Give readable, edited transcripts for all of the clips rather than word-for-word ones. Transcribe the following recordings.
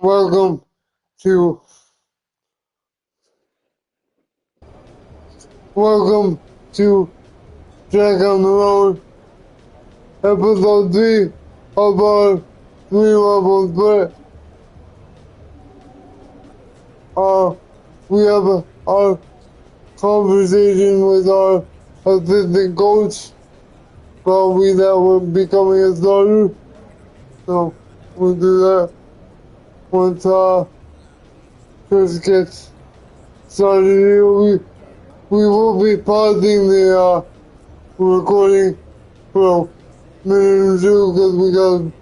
Welcome to Jack on the Road, episode 3 of our 3-level threat. We have our conversation with our assistant coach, probably that we're becoming a starter. So we'll do that once Chris gets started here. We will be pausing the recording for a minute or two because we got a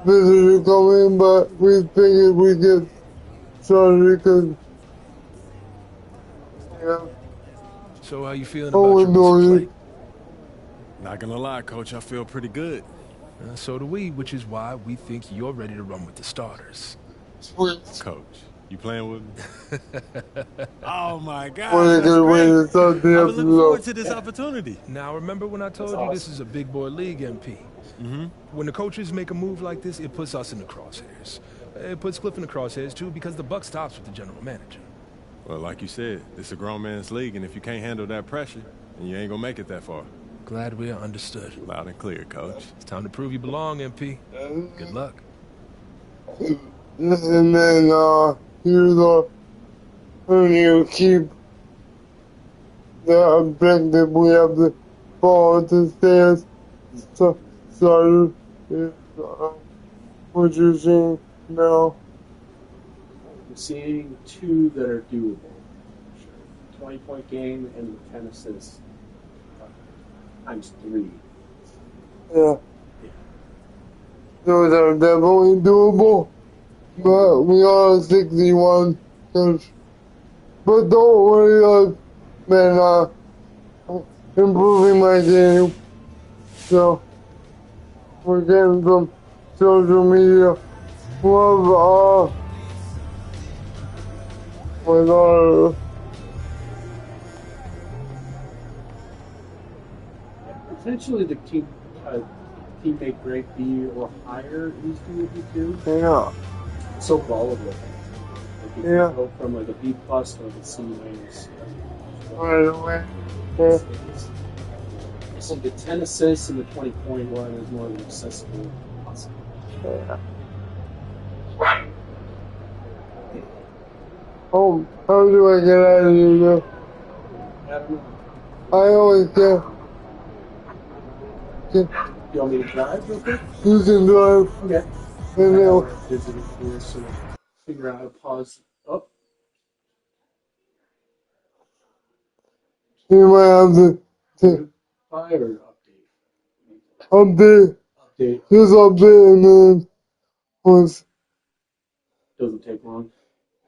visitor coming, but we figured we'd get started because, yeah. So how you feeling about your recent play? Not gonna lie, Coach, I feel pretty good. So do we, which is why we think you're ready to run with the starters. Sweet. Coach, you playing with me? Oh my God, What a that's good way great. to start the I've been looking forward episode. to this opportunity. Now remember when I told you this is a big boy league, MP? When the coaches make a move like this, it puts us in the crosshairs. It puts Cliff in the crosshairs too because the buck stops with the general manager. Well, like you said, this is a grown man's league, and if you can't handle that pressure, then you ain't gonna make it that far. Glad we are understood. Loud and clear, Coach. It's time to prove you belong, MP. Good luck. And then here's our new keep the objective. We have the ball to stairs. Started is what you're seeing now. I'm seeing two that are doable. 20-point game and 10 assists times 3. Yeah. Those are definitely doable. But we are 61. But don't worry, I've been improving my game. So we're getting some social media love with our Potentially the teammate grade B or higher is doable too. yeah. So volatile. Like if Yeah. you go from like a B plus to like a C minus. Right away. Yeah. So the 10 assists and the 20-point one is more accessible. Yeah. Oh, how do I get out of here now? I don't know. I always get. You want me to drive real quick? You can drive. Okay. And then Visiting for so figure out how to pause. Oh, you might have to fire update. update. Update Just update and then once doesn't take long.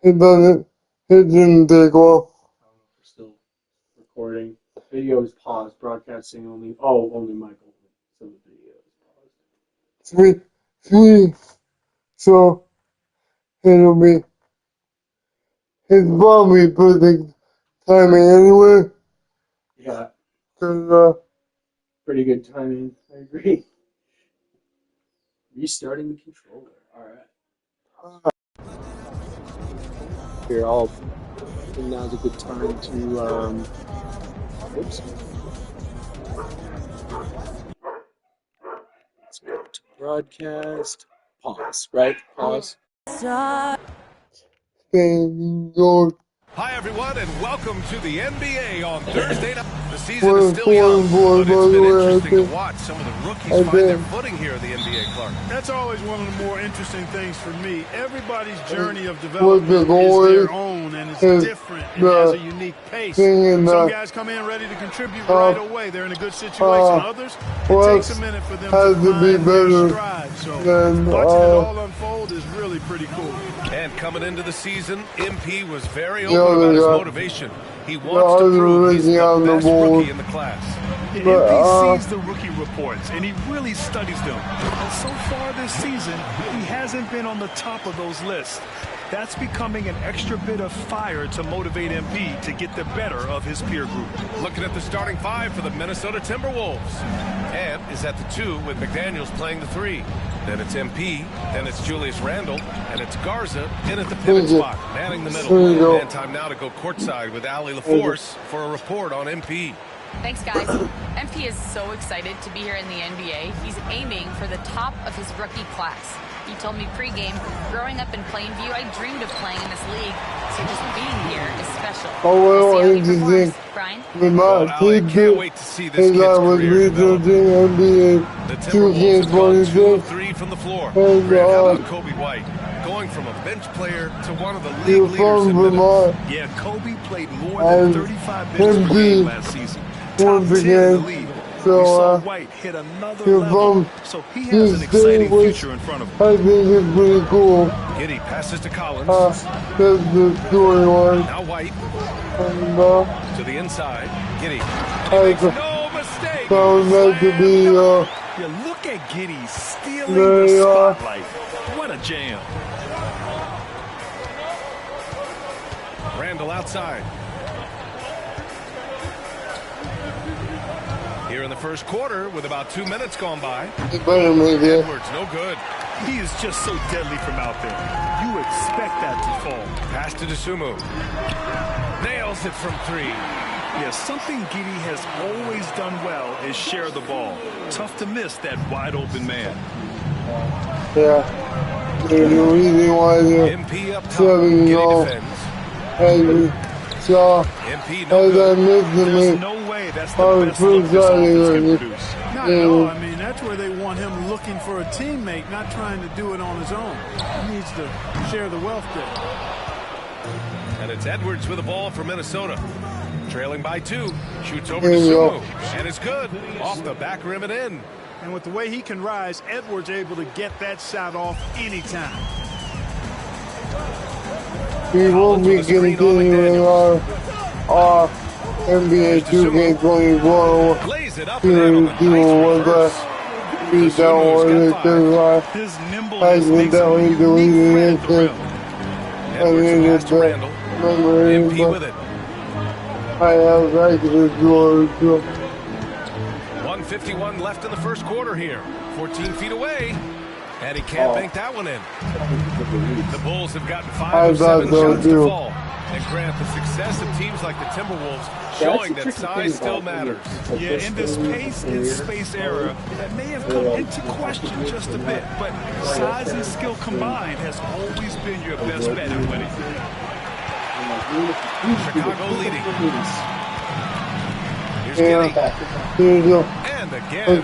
it doesn't, it didn't take long. I don't know if we're still recording. Video is paused. Broadcasting only. Oh, only Michael. So the video is paused. Sweet. So it'll be, it's probably perfect timing anyway. Yeah, 'Cause, pretty good timing. I agree. Restarting the controller. All right. Here, I think now's a good time to. Oops. Let's go to broadcast. Pause. Right. Pause. thing goes. Hi, everyone, and welcome to the NBA on Thursday night. The season is still young, but it's been interesting to watch some of the rookies find their footing here in the NBA, Clark. That's always one of the more interesting things for me. Everybody's journey of development is their own, and it's different and has a unique pace. Some guys come in ready to contribute right away. They're in a good situation. Others, it takes a minute for them to find their stride. So watching it all unfold is really pretty cool. And coming into the season, MP was very open about his motivation. He wants to prove he's the best rookie in the class. The MP sees the rookie reports, and he really studies them. And so far this season, he hasn't been on the top of those lists. That's becoming an extra bit of fire to motivate MP to get the better of his peer group. Looking at the starting five for the Minnesota Timberwolves. Ant is at the 2 with McDaniels playing the 3. Then it's MP, then it's Julius Randle, and it's Garza in at the pivot spot, manning the middle. And time now to go courtside with Ali LaForce for a report on MP. Thanks, guys. MP is so excited to be here in the NBA. He's aiming for the top of his rookie class. He told me pregame, growing up in Plainview, I dreamed of playing in this league. So just being here is special. Oh, well, interesting. Brian? Well, I can't wait to see this kid's career develop. The Timberwolves have gone 2 of 3 from the floor. Grant, how about Kobe White? Going from a bench player to one of the league leaders in minutes. Yeah, Kobe played more than 35 minutes per game last season. Top 10 in the league. So, we saw White hit another level, so he has an exciting future in front of him. I think it's pretty cool. Giddy passes to Collins. That's the storyline. Now White. And, to the inside. Giddy. I Makes no mistake. found that to be, Yeah, look at Giddy stealing the spotlight. What a jam. Randle outside. Here in the first quarter with about 2 minutes gone by. Edwards, no good. He is just so deadly from out there. You expect that to fall. Pass to DeSumo. Nails it from 3. Yes, something Giddy has always done well is share the ball. Tough to miss that wide open man. Yeah. There's no reason why they're MP up top. Giddy defends. MP no good. There's no way that's the best look this offense can produce. Not at all. I mean, that's where they want him looking for a teammate, not trying to do it on his own. He needs to share the wealth there. And it's Edwards with the ball for Minnesota. Trailing by 2. Shoots over to Sumo. And it's good. Off the back rim and in. And with the way he can rise, Edwards able to get that shot off anytime. We will be continuing our NBA2K25 Lays it up and in on the nice reverse. His nimbleness makes him a unique threat at the rim. Edwards pass to Randle. MP with it. I have actually scored. 1:51 left in the first quarter here. 14 feet away. And he can't bank that one in. The Bulls have gotten 5 of 7 shots to fall. And Grant, the success of teams like the Timberwolves showing that size still matters. Yeah, in this pace and space era, that may have come into question just a bit, but size and skill combined has always been your best bet at winning. Chicago leading. Here's Giddy. And again, And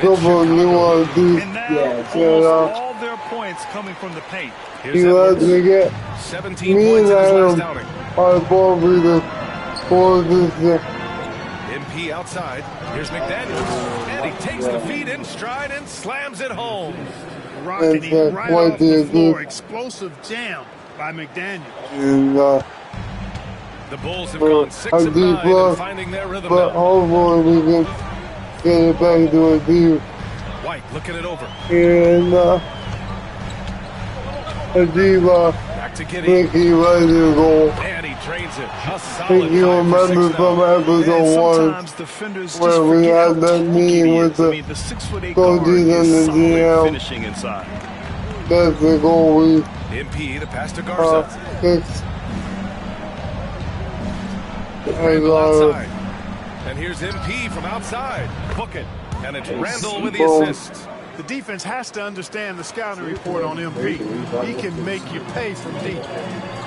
now almost all their points coming from the paint. Here's Edwards. 17 points in his last outing. MP outside. Here's McDaniels. And he takes the feet in stride and slams it home. Rocketing right off the floor. Explosive jam by McDaniels. The Bulls have gone 6 of 9 and finding their rhythm but now. hopefully we can get it back to a deal. White looking it over. And Back to Giddy. Mickey Ryder goal. And he drains it. A I solid think you 5 for remember 6 from now. episode 1 where we had that meeting with the coaches and the GM. Finishing inside. That's the goal we MP, the pass to Garza. fixed. Randle outside. And here's MP from outside. Book it. And it's Randle with the assist. The defense has to understand the scouting report on MP. He can make you pay from deep.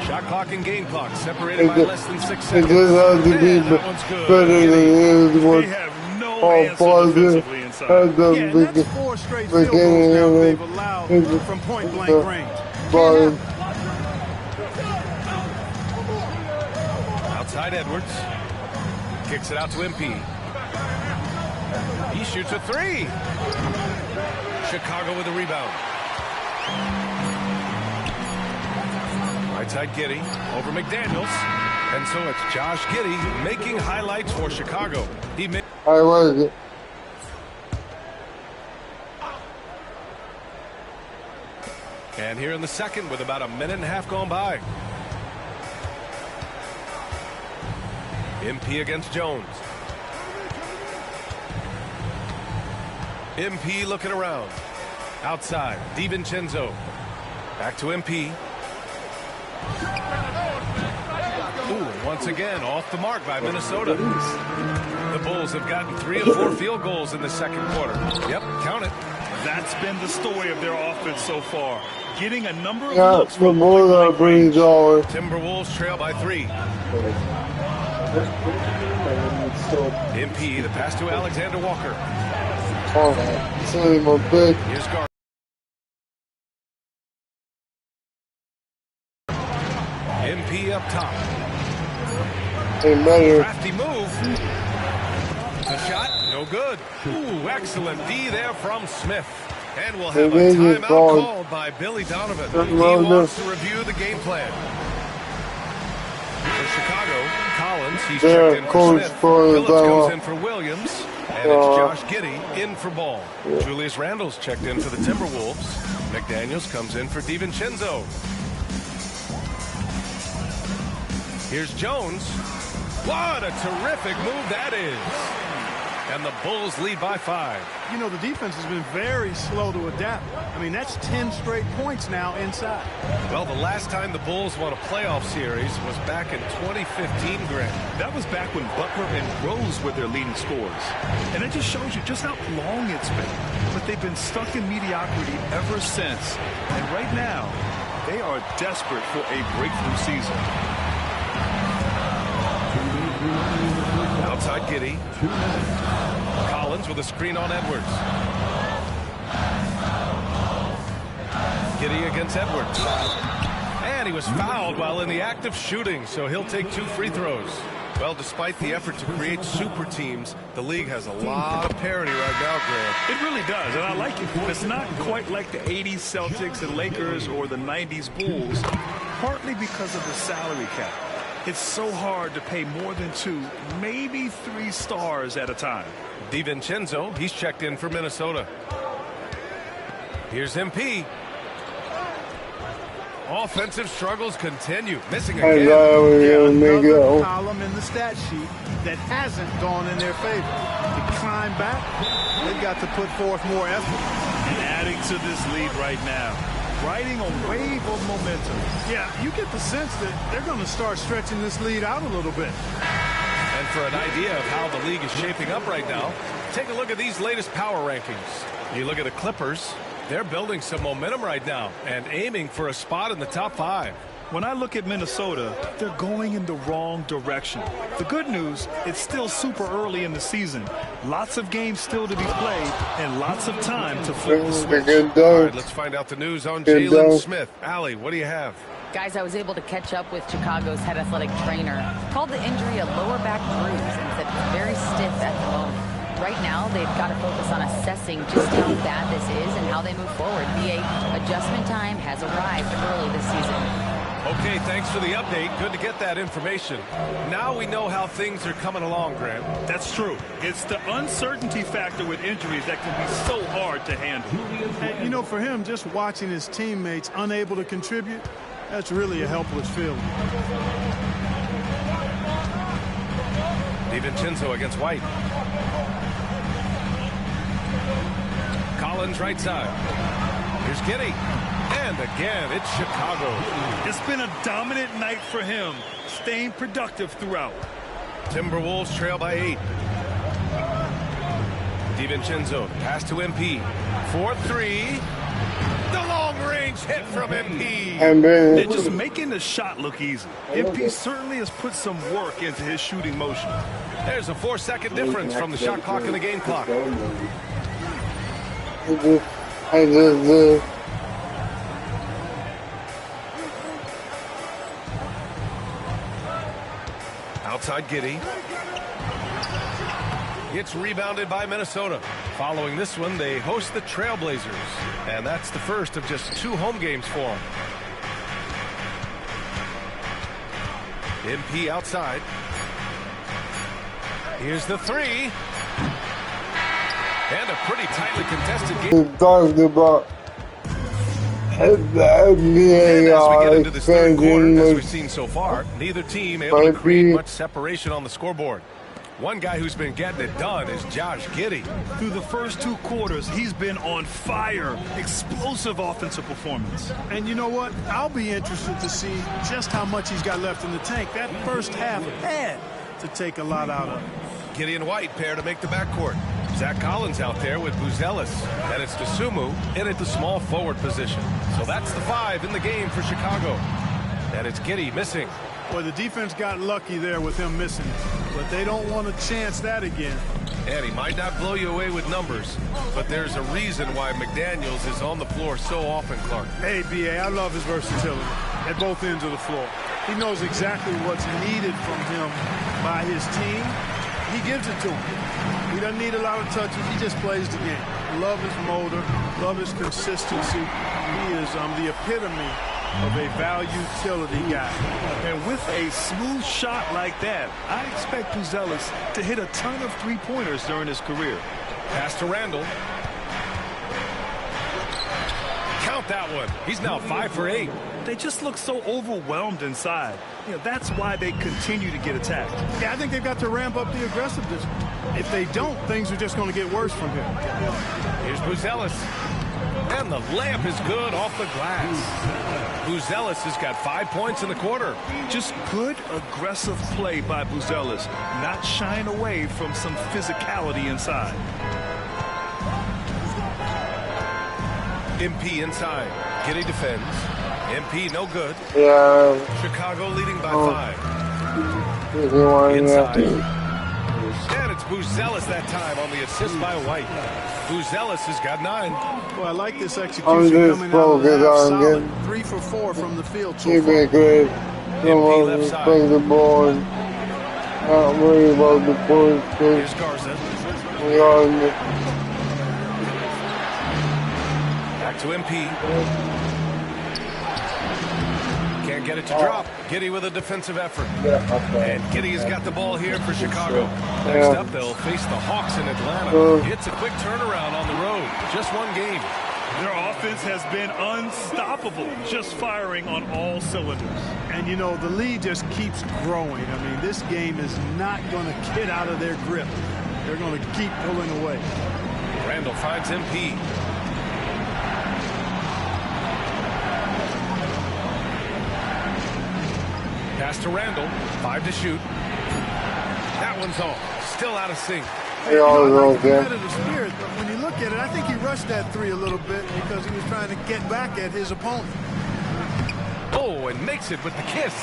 Shot clock and game clock separated by less than 6 It seconds. just has to be And that one's good. better than his one. They have no answer defensively inside. At the Yeah, and that's 4 straight field goals beginning now of they've allowed from point-blank range. But Outside Edwards. Kicks it out to MP. He shoots a 3. Chicago with the rebound. Right side Giddy over McDaniels. And so it's Josh Giddy making highlights for Chicago. He made I like it. And here in the second with about a minute and a half gone by. MP against Jones. MP looking around. Outside, DiVincenzo. Back to MP. Ooh, once again, off the mark by Minnesota. The Bulls have gotten 3 of 4 field goals in the second quarter. Yep, count it. That's been the story of their offense so far. Getting a number of looks the from Bulls are pretty solid. Timberwolves trail by 3. MP, the pass to Alexander Walker. Same a big. Here's Garza. MP up top. Crafty move. The shot, no good. Ooh, excellent D there from Smith. And we'll have a timeout called by Billy Donovan. He wants to review the game plan. For Chicago, Collins, he's checked in for Smith. Phillips goes in for Williams. And it's Josh Giddey in for Ball. Julius Randle's checked in for the Timberwolves. McDaniels comes in for DiVincenzo. Here's Jones. What a terrific move that is. And the Bulls lead by 5. You know, the defense has been very slow to adapt. I mean, that's 10 straight points now inside. Well, the last time the Bulls won a playoff series was back in 2015, Grant. That was back when Butler and Rose were their leading scorers. And it just shows you just how long it's been. But they've been stuck in mediocrity ever since. And right now, they are desperate for a breakthrough season. Outside Giddey. Collins with a screen on Edwards. Giddey against Edwards. And he was fouled while in the act of shooting, so he'll take 2 free throws. Well, despite the effort to create super teams, the league has a lot of parity right now, Grant. It really does, and I like it. It's not quite like the 80s Celtics and Lakers or the 90s Bulls, partly because of the salary cap. It's so hard to pay more than 2, maybe 3 stars at a time. DiVincenzo, he's checked in for Minnesota. Here's MP. Offensive struggles continue. Missing again. Another column in the stat sheet that hasn't gone in their favor. To climb back, they've got to put forth more effort. And adding to this lead right now. Riding a wave of momentum. Yeah, you get the sense that they're going to start stretching this lead out a little bit. And for an idea of how the league is shaping up right now, take a look at these latest power rankings. You look at the Clippers, they're building some momentum right now and aiming for a spot in the top 5. When I look at Minnesota, they're going in the wrong direction. The good news, it's still super early in the season. Lots of games still to be played and lots of time to flip the switch. All right, let's find out the news on Jalen Smith. Allie, what do you have? Guys, I was able to catch up with Chicago's head athletic trainer. Called the injury a lower back bruise and said it's very stiff at the moment. Right now, they've got to focus on assessing just how bad this is and how they move forward. The adjustment time has arrived early this season. Okay, thanks for the update. Good to get that information. Now we know how things are coming along, Grant. That's true. It's the uncertainty factor with injuries that can be so hard to handle. And, you know, for him, just watching his teammates unable to contribute, that's really a helpless feeling. DiVincenzo against White. Collins right side. Here's Giddey. And again, it's Chicago. It's been a dominant night for him, staying productive throughout. Timberwolves trail by 8. DiVincenzo, pass to MP. 4-3. The long-range hit from MP. They're just making the shot look easy. MP certainly has put some work into his shooting motion. There's a 4-second difference from the shot clock and the game clock. Outside Giddey. It's rebounded by Minnesota. Following this one, they host the Trailblazers. And that's the first of just 2 home games for them. MP outside. Here's the 3. And a pretty tightly contested game. NBA as we get into this third quarter, as we've expansion seen so far, neither team able to create much separation on the scoreboard. One guy who's been getting it done is Josh Giddey. Through the first 2 quarters, he's been on fire. Explosive offensive performance. And you know what? I'll be interested to see just how much he's got left in the tank. That first half had to take a lot out of him. Giddey and White pair to make the backcourt. Zach Collins out there with Buzelis. And it's DeSumo in at the small forward position. So that's the 5 in the game for Chicago. And it's Giddey missing. Boy, the defense got lucky there with him missing it. But they don't want to chance that again. And he might not blow you away with numbers, but there's a reason why McDaniels is on the floor so often, Clark. Hey, B.A., I love his versatility at both ends of the floor. He knows exactly what's needed from him by his team. He gives it to him. He doesn't need a lot of touches. He just plays the game. Love his motor. Love his consistency. He is the epitome of a value-utility guy. And with a smooth shot like that, I expect Buzelis to hit a ton of 3-pointers during his career. Pass to Randall. Count that one. He's now 5 for 8. They just look so overwhelmed inside. You know, that's why they continue to get attacked. Yeah, I think they've got to ramp up the aggressiveness. If they don't, things are just going to get worse from here. Here's Buzelis. And the layup is good off the glass. Buzelis has got 5 points in the quarter. Just good, aggressive play by Buzelis, not shying away from some physicality inside. MP inside. Giddey defends. MP no good. Yeah. Chicago leading by 5. Inside. And it's Buzelis that time on the assist by White. Buzelis has got 9. Well, I like this execution coming out of the half solid. 3 for 4 from the field so Keep far. it good. Come MP on, left side. bring the ball. Not worry about the points. Here's Garza. We are in the Back to MP. Can't get it to drop. Giddey with a defensive effort. And Giddey has got the ball here for Chicago. Next up, they'll face the Hawks in Atlanta. It's a quick turnaround on the road. Just one game. Their offense has been unstoppable, just firing on all cylinders. And, you know, the lead just keeps growing. I mean, this game is not going to get out of their grip. They're going to keep pulling away. Randall finds MP. Pass to Randall. 5 to shoot. That one's off. Still out of sync. They all I like the go competitive spirit, but when you look at it, I think he rushed that 3 a little bit because he was trying to get back at his opponent. Oh, and makes it with the kiss.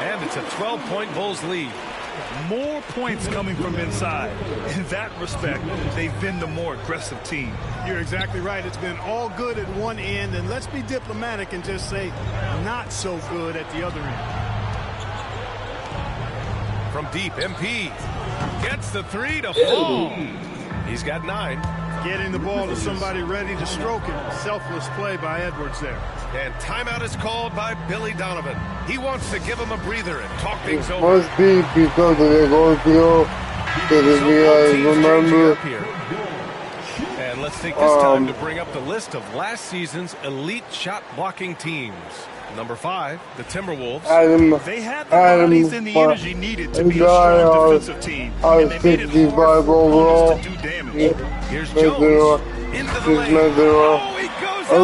And it's a 12-point Bulls lead. More points coming from inside. In that respect, they've been the more aggressive team. You're exactly right. It's been all good at one end, and let's be diplomatic and just say not so good at the other end. From deep, MP gets the 3 to fall. He's got 9. Getting the ball to somebody ready to stroke it. Selfless play by Edwards there. And timeout is called by Billy Donovan. He wants to give him a breather and talk things over. must be because of the goal field. Because if you guys remember, and let's take this time to bring up the list of last season's elite shot blocking teams. Number 5, the Timberwolves. They had the bodies and the energy needed to be a strong defensive team. And they made it hard for opponents to do damage. Here's Jones into the lane. Oh, he goes up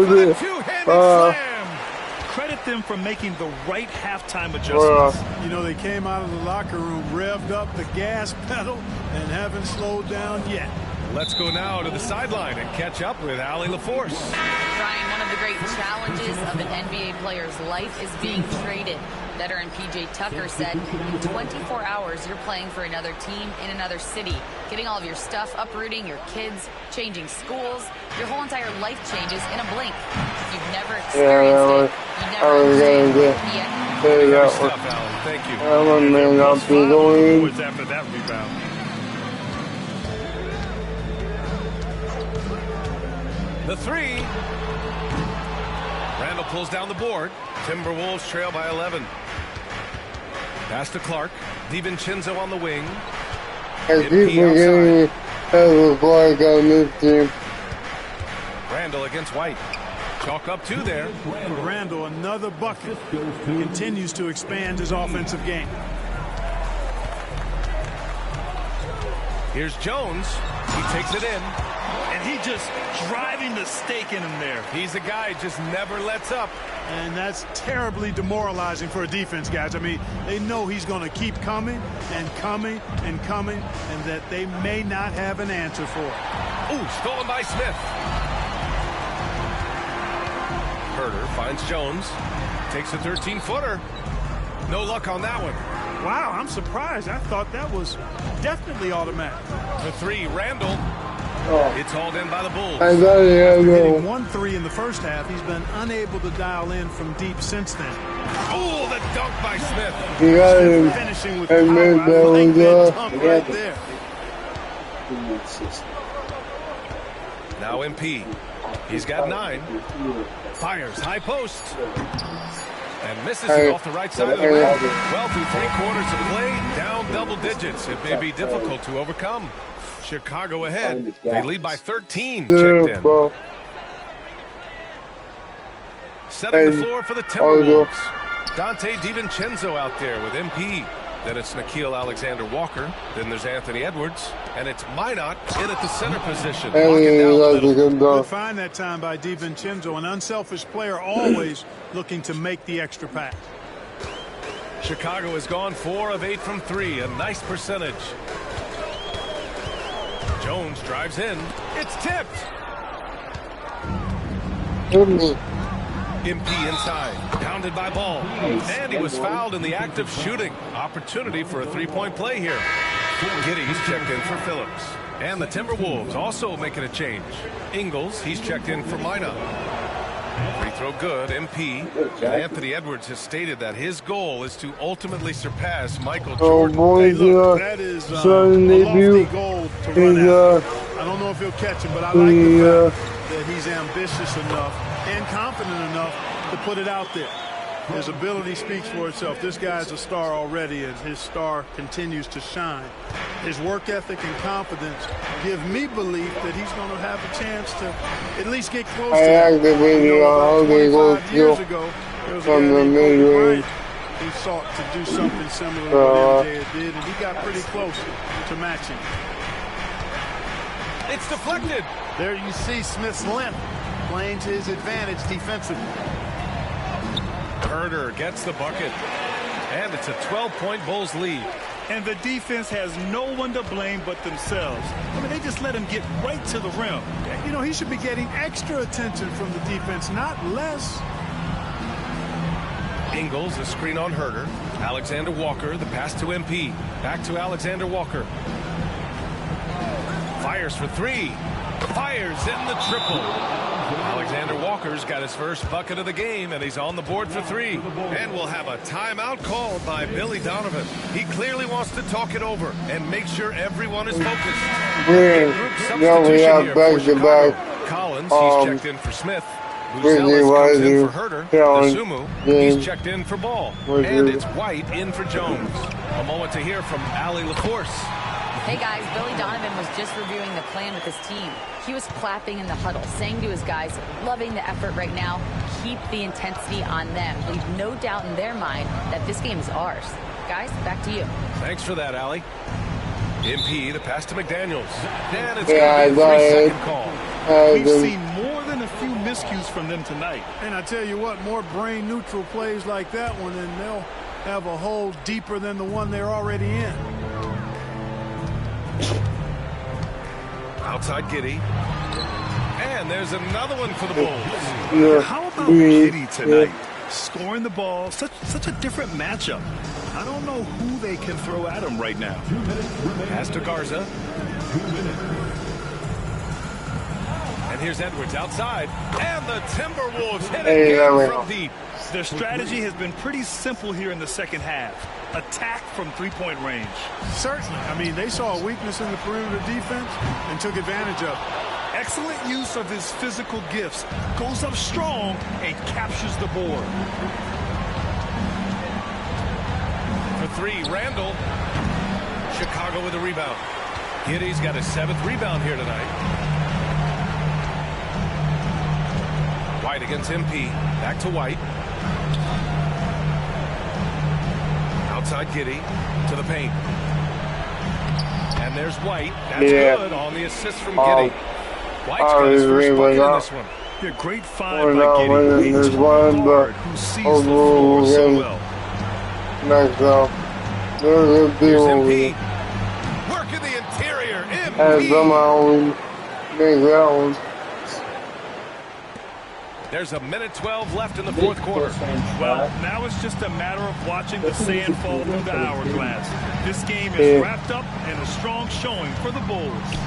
with a two-handed slam. Credit them for making the right halftime adjustments. You know, they came out of the locker room, revved up the gas pedal, and haven't slowed down yet. Let's go now to the sideline and catch up with Allie LaForce. Brian, one of the great challenges of an NBA player's life is being traded. Veteran P.J. Tucker said, in 24 hours, you're playing for another team in another city, getting all of your stuff, uprooting your kids, changing schools. Your whole entire life changes in a blink. If you've never experienced it, you never understand it. Good stuff, Allie. Thank you. What's after that rebound? The 3. Randall pulls down the board. Timberwolves trail by 11. Pass to Clark. DiVincenzo on the wing. I keep forgetting that was Clark on this team. Randall against White. Chalk up 2 there. For Randall, another bucket. He continues to expand his offensive game. Here's Jones. He takes it in. And he just driving the stake in him there. He's a guy who just never lets up. And that's terribly demoralizing for a defense, guys. I mean, they know he's going to keep coming and coming and coming, and that they may not have an answer for it. Ooh, stolen by Smith. Herder finds Jones. Takes a 13-footer. No luck on that one. Wow, I'm surprised. I thought that was definitely automatic. For 3, Randall. It's hauled in by the Bulls. Hitting 1-3 in the first half. He's been unable to dial in from deep since then. Oh, the dunk by Smith. Finishing with power. I like that dunk right there. Now MP. He's got 9. Fires high post. And misses it off the right side of the rim. Well, through 3 quarters of play, down double digits. It may be difficult to overcome. Chicago ahead. They lead by 13. Checked in. Setting the floor for the Timberwolves. Dante DiVincenzo out there with MP. Then it's Nickeil Alexander-Walker. Then there's Anthony Edwards. And it's Minot in at the center position. Good find that time by DiVincenzo. An unselfish player, always looking to make the extra pass. Chicago has gone 4 of 8 from 3. A nice percentage. Jones drives in. It's tipped. MP inside. Pounded by Ball. And he was fouled in the act of shooting. Opportunity for a 3-point play here. Giddey's checked in for Phillips. And the Timberwolves also making a change. Ingles, he's checked in for Minot. Free throw good. MP. Anthony Edwards has stated that his goal is to ultimately surpass Michael Jordan. Hey, look, that is a lofty goal to run out. I don't know if he'll catch him, but I like the fact that he's ambitious enough and confident enough to put it out there. His ability speaks for itself. This guy's a star already, and his star continues to shine. His work ethic and confidence give me belief that he's going to have a chance to at least get close to that. 25 years ago, there was a guy named Kobe Bryant who sought to do something similar to what MJ did, and he got pretty close to matching. It's deflected. There you see Smith's length playing to his advantage defensively. Herder gets the bucket. And it's a 12-point Bulls lead. And the defense has no one to blame but themselves. I mean, they just let him get right to the rim. You know, he should be getting extra attention from the defense, not less. Ingles, a screen on Herder. Alexander Walker, the pass to MP. Back to Alexander Walker. Fires for 3. Fires in the triple. Alexander Walker's got his first bucket of the game, and he's on the board for 3. And we'll have a timeout called by Billy Donovan. He clearly wants to talk it over and make sure everyone is focused. Group substitution here for Chicago. Collins, he's checked in for Smith. Buzelis comes in for Herder. Sumu, he's checked in for Ball. And it's White in for Jones. A moment to hear from Allie LaForce. Hey guys, Billy Donovan was just reviewing the plan with his team. He was clapping in the huddle, saying to his guys, loving the effort right now, keep the intensity on them. Leave no doubt in their mind that this game is ours. Guys, back to you. Thanks for that, Allie. MP, the pass to McDaniels. And it's going to be a 3-second call. We've seen more than a few miscues from them tonight. And I tell you what, more brain-neutral plays like that one, and they'll have a hole deeper than the one they're already in. Outside Giddey. And there's another one for the Bulls. How about Giddey tonight? Scoring the ball, such a different matchup. I don't know who they can throw at him right now. Pass to Garza. And here's Edwards outside. And the Timberwolves hit again from deep. Their strategy has been pretty simple here in the second half. Attack from 3-point range. Certainly. I mean, they saw a weakness in the perimeter defense and took advantage of it. Excellent use of his physical gifts. Goes up strong and captures the board. For 3, Randall. Chicago with a rebound. Giddey's got his 7th rebound here tonight. White against MP. Back to White. Outside Giddey to the paint. And there's White. That's good on the assist from Giddey. White's got his first bucket in this one. Yeah, great find by Giddey. He's guard who sees the floor so well. Next up, Here's MP. Work in the interior. and MP. somehow we make that one. There's 1:12 left in the fourth quarter. Well, now it's just a matter of watching the sand fall through the hourglass. This game is wrapped up in a strong showing for the Bulls.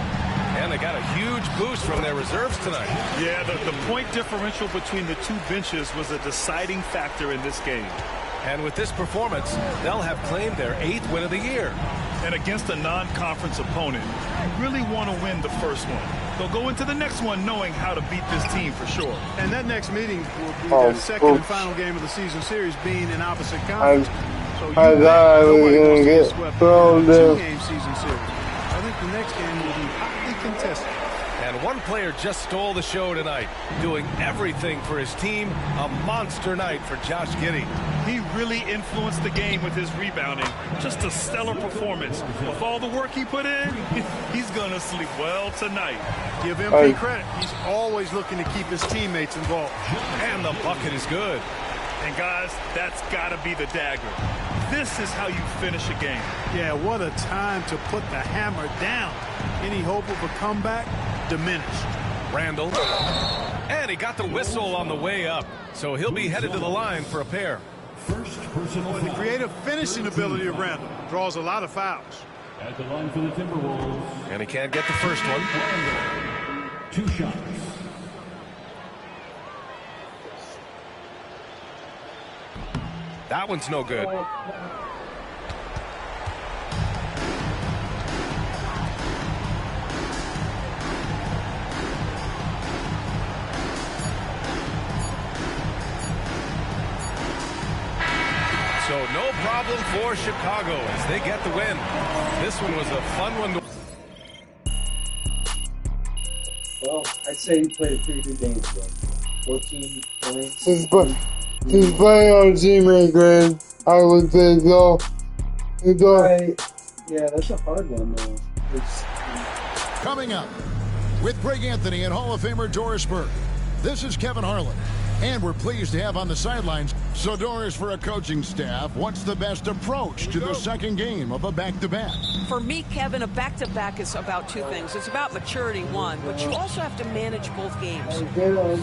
And they got a huge boost from their reserves tonight. Yeah, the point differential between the two benches was a deciding factor in this game. And with this performance, they'll have claimed their 8th win of the year. And against a non-conference opponent, you really want to win the first one. They'll go into the next one knowing how to beat this team for sure. And that next meeting will be their second and final game of the season series, being in opposite conference. So you I thought I was going to get thrown down. Two-game season series. I think the next game will be hotly contested. And one player just stole the show tonight, doing everything for his team. A monster night for Josh Giddey. He really influenced the game with his rebounding. Just a stellar performance. With all the work he put in, he's going to sleep well tonight. Give MP credit. He's always looking to keep his teammates involved. And the bucket is good. And guys, that's got to be the dagger. This is how you finish a game. Yeah, what a time to put the hammer down. Any hope of a comeback diminished. Randall. And he got the whistle on the way up. So he'll be headed to the line for a pair. The creative finishing ability of Randall draws a lot of fouls. At the line for the Timberwolves. And he can't get the first one. 2 shots. That one's no good. So no problem for Chicago as they get the win. This one was a fun one to... Well, I'd say he played a pretty good game today. 14 points. He's playing on teammate grade. I would say so. Right. Yeah, that's a hard one though. Coming up with Greg Anthony and Hall of Famer Doris Burke. This is Kevin Harlan. And we're pleased to have on the sidelines. So Doris, for a coaching staff, what's the best approach to the second game of a back-to-back? For me, Kevin, a back-to-back is about 2 things. It's about maturity, 1, but you also have to manage both games.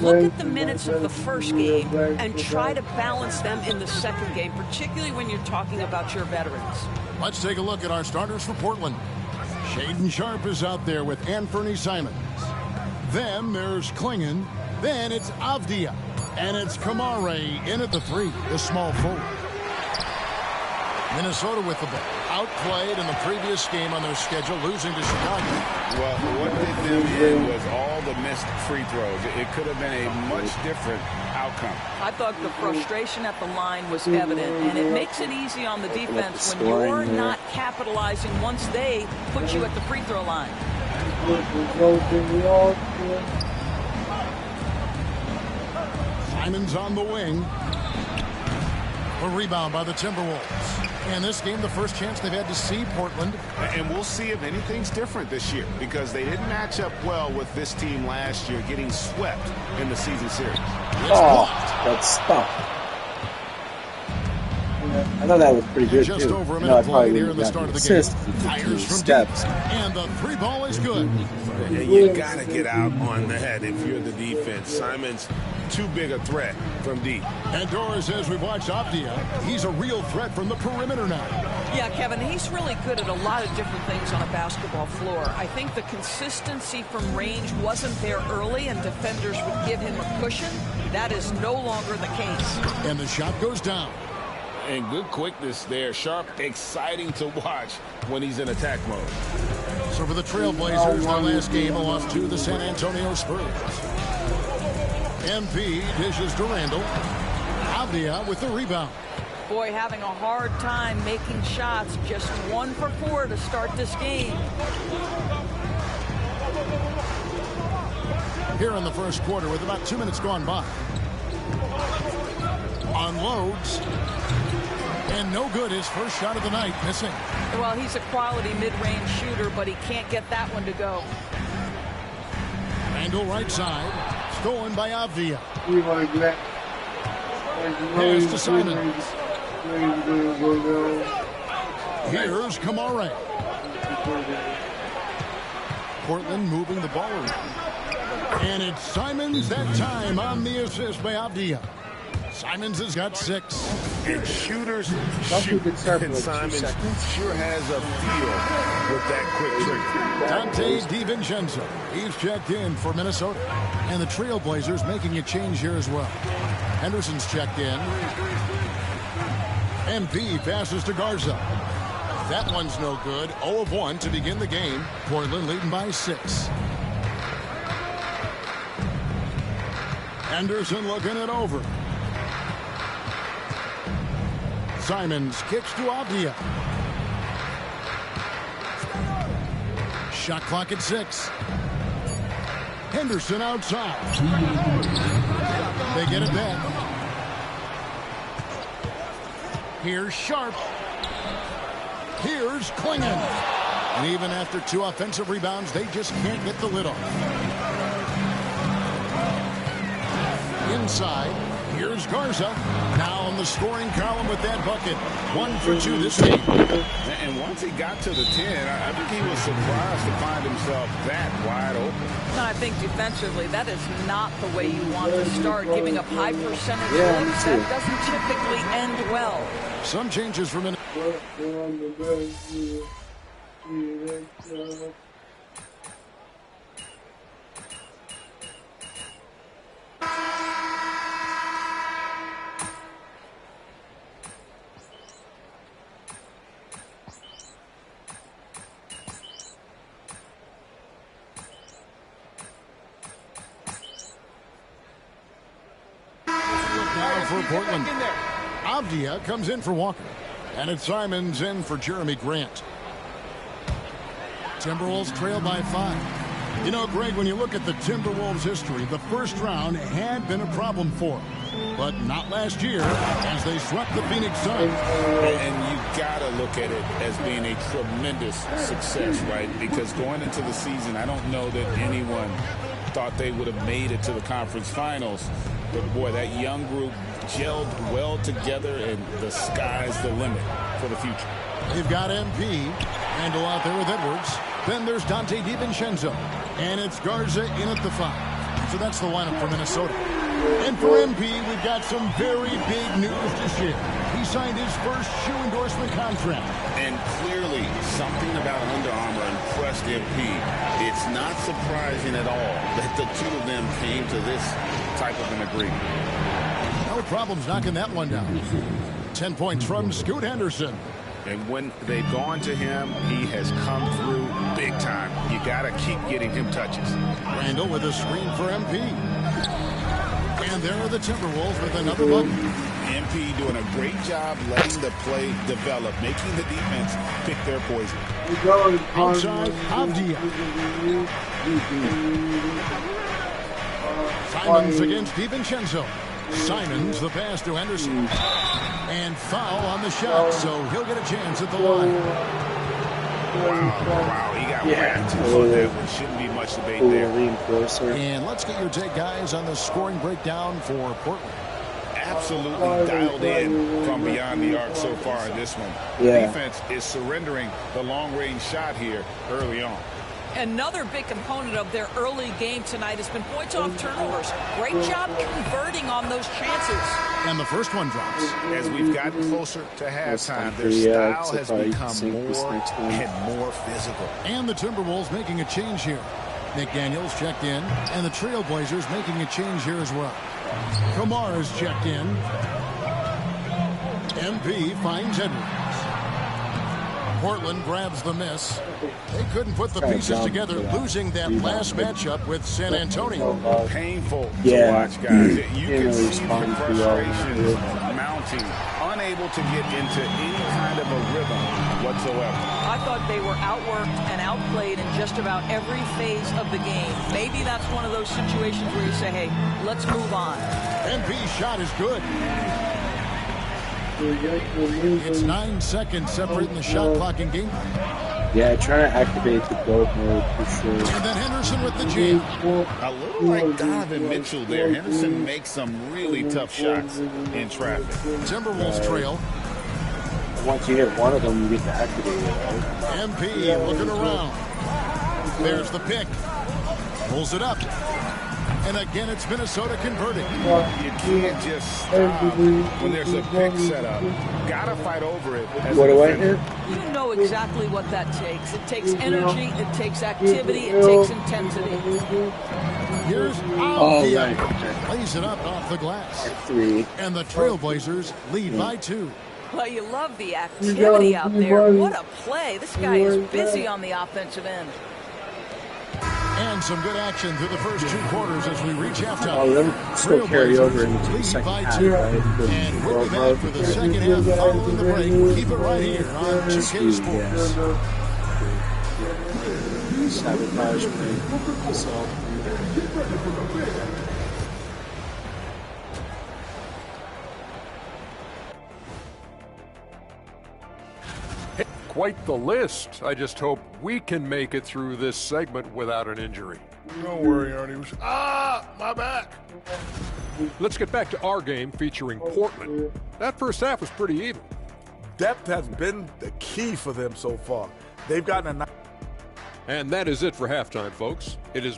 Look at the minutes of the first game and try to balance them in the second game, particularly when you're talking about your veterans. Let's take a look at our starters for Portland. Shaden Sharp is out there with Anthony Simons. Then there's Klingon. Then it's Avdia. And it's Kamare in at the 3, the small forward. Minnesota with the ball. Outplayed in the previous game on their schedule, losing to Chicago. Well, what they did was all the missed free throws. It could have been a much different outcome. I thought the frustration at the line was evident, and it makes it easy on the defense when you're not capitalizing once they put you at the free throw line. Simons on the wing. A rebound by the Timberwolves. And this game, the first chance they've had to see Portland. And we'll see if anything's different this year, because they didn't match up well with this team last year, getting swept in the season series. That's stopped. I thought that was pretty good, just too. over a minute played here in the got start of the assist game. Fires from steps. deep. And the 3 ball is good. You got to get out on the head if you're the defense. Simons, too big a threat from deep. And Doris, as we've watched Avdia, he's a real threat from the perimeter now. Yeah, Kevin, he's really good at a lot of different things on a basketball floor. I think the consistency from range wasn't there early, and defenders would give him a cushion. That is no longer the case. And the shot goes down. And good quickness there. Sharp, exciting to watch when he's in attack mode. So for the Trailblazers, their last game, a loss to the San Antonio Spurs. MP dishes to Randall. Avdia with the rebound. Boy, having a hard time making shots. Just 1 for 4 to start this game. Here in the first quarter with about 2 minutes gone by. Unloads. And no good. His first shot of the night, missing. Well, he's a quality mid-range shooter, but he can't get that one to go. Randall right side. Stolen by Avdia. Pass to Simons. Here's Kamara. Portland moving the ball around. And it's Simons that time on the assist by Avdia. Simons has got 6. And shooters shoot. And Simons sure has a feel with that quick trigger. Dante DiVincenzo. He's checked in for Minnesota. And the Trailblazers making a change here as well. Henderson's checked in. MP passes to Garza. That one's no good. 0 of 1 to begin the game. Portland leading by 6. Henderson looking it over. Simons kicks to Avdia. Shot clock at 6. Henderson outside. They get it back. Here's Sharp. Here's Klingon. And even after 2 offensive rebounds, they just can't get the lid off. Inside, here's Garza. Now on the scoring column with that bucket. 1 for 2 this game. And once he got to the 10, I think he was surprised to find himself that wide open. No, I think defensively, that is not the way you want to start. Giving up high percentage looks, that doesn't typically end well. Some changes for minute. For Portland. Avdia comes in for Walker. And it's Simons in for Jeremy Grant. Timberwolves trail by 5. You know, Greg, when you look at the Timberwolves' history, the first round had been a problem for them. But not last year, as they swept the Phoenix Suns. And you got to look at it as being a tremendous success, right? Because going into the season, I don't know that anyone thought they would have made it to the conference finals. But, boy, that young group gelled well together, and the sky's the limit for the future. They've got MP. Handle out there with Edwards. Then there's Dante DiVincenzo. And it's Garza in at the 5. So that's the lineup for Minnesota. And for MP, we've got some very big news to share. He signed his first shoe endorsement contract. And clearly, something about Under Armour impressed MP. It's not surprising at all that the two of them came to this type of an agreement. No problems knocking that one down. 10 points from Scoot Henderson. And when they've gone to him, he has come through big time. You got to keep getting him touches. Randall with a screen for MP. And there are the Timberwolves with another bucket. MP doing a great job letting the play develop, making the defense pick their poison. Outside, Avdia. Simons against DiVincenzo. Simons the pass to Henderson. And foul on the shot, so he'll get a chance at the line. Wow, he got whacked. So there shouldn't be much debate there. And let's get your take, guys, on the scoring breakdown for Portland. Absolutely dialed in from beyond the arc so far in this one. The defense is surrendering the long-range shot here early on. Another big component of their early game tonight has been points off turnovers. Great job converting on those chances. And the first one drops. As we've gotten closer to halftime, their style has become more and more physical. And the Timberwolves making a change here. McDaniels checked in, and the Trailblazers making a change here as well. Kamara's checked in. MP finds Edwards. Portland grabs the miss. They couldn't put the pieces together, losing that last matchup with San Antonio. Painful to watch, guys. You can see the frustration mounting, unable to get into any kind of a rhythm whatsoever. I thought they were outworked and outplayed in just about every phase of the game. Maybe that's one of those situations where you say, hey, let's move on. MP's shot is good. It's 9 seconds separating the shot clock and game. Yeah, trying to activate the build mode for sure. And then Henderson with the jam. A little like Donovan Mitchell there. Henderson makes some really tough shots in traffic. Timberwolves trail. Once you hit one of them, you get to activate it, right? MP looking around. There's the pick. Pulls it up. And again, it's Minnesota converting. You can't just stop when there's a pick set up. Gotta fight over it. What do I hit? You know exactly what that takes. It takes energy, it takes activity, it takes intensity. Here's right. Plays it up off the glass. 3. And the Trailblazers lead by 2. Well, you love the activity out there. What a play. This guy is busy on the offensive end. And some good action through the first 2 quarters as we reach halftime. Oh, they'll still carry over into the second half, right? And we'll be back for the second half following the break. Keep it right here on 2K Sports. Sabotage Quite the list. I just hope we can make it through this segment without an injury. Don't worry, Arnie. My back. Let's get back to our game featuring Portland. That first half was pretty even. Depth has been the key for them so far. They've gotten a... And that is it for halftime, folks. It is...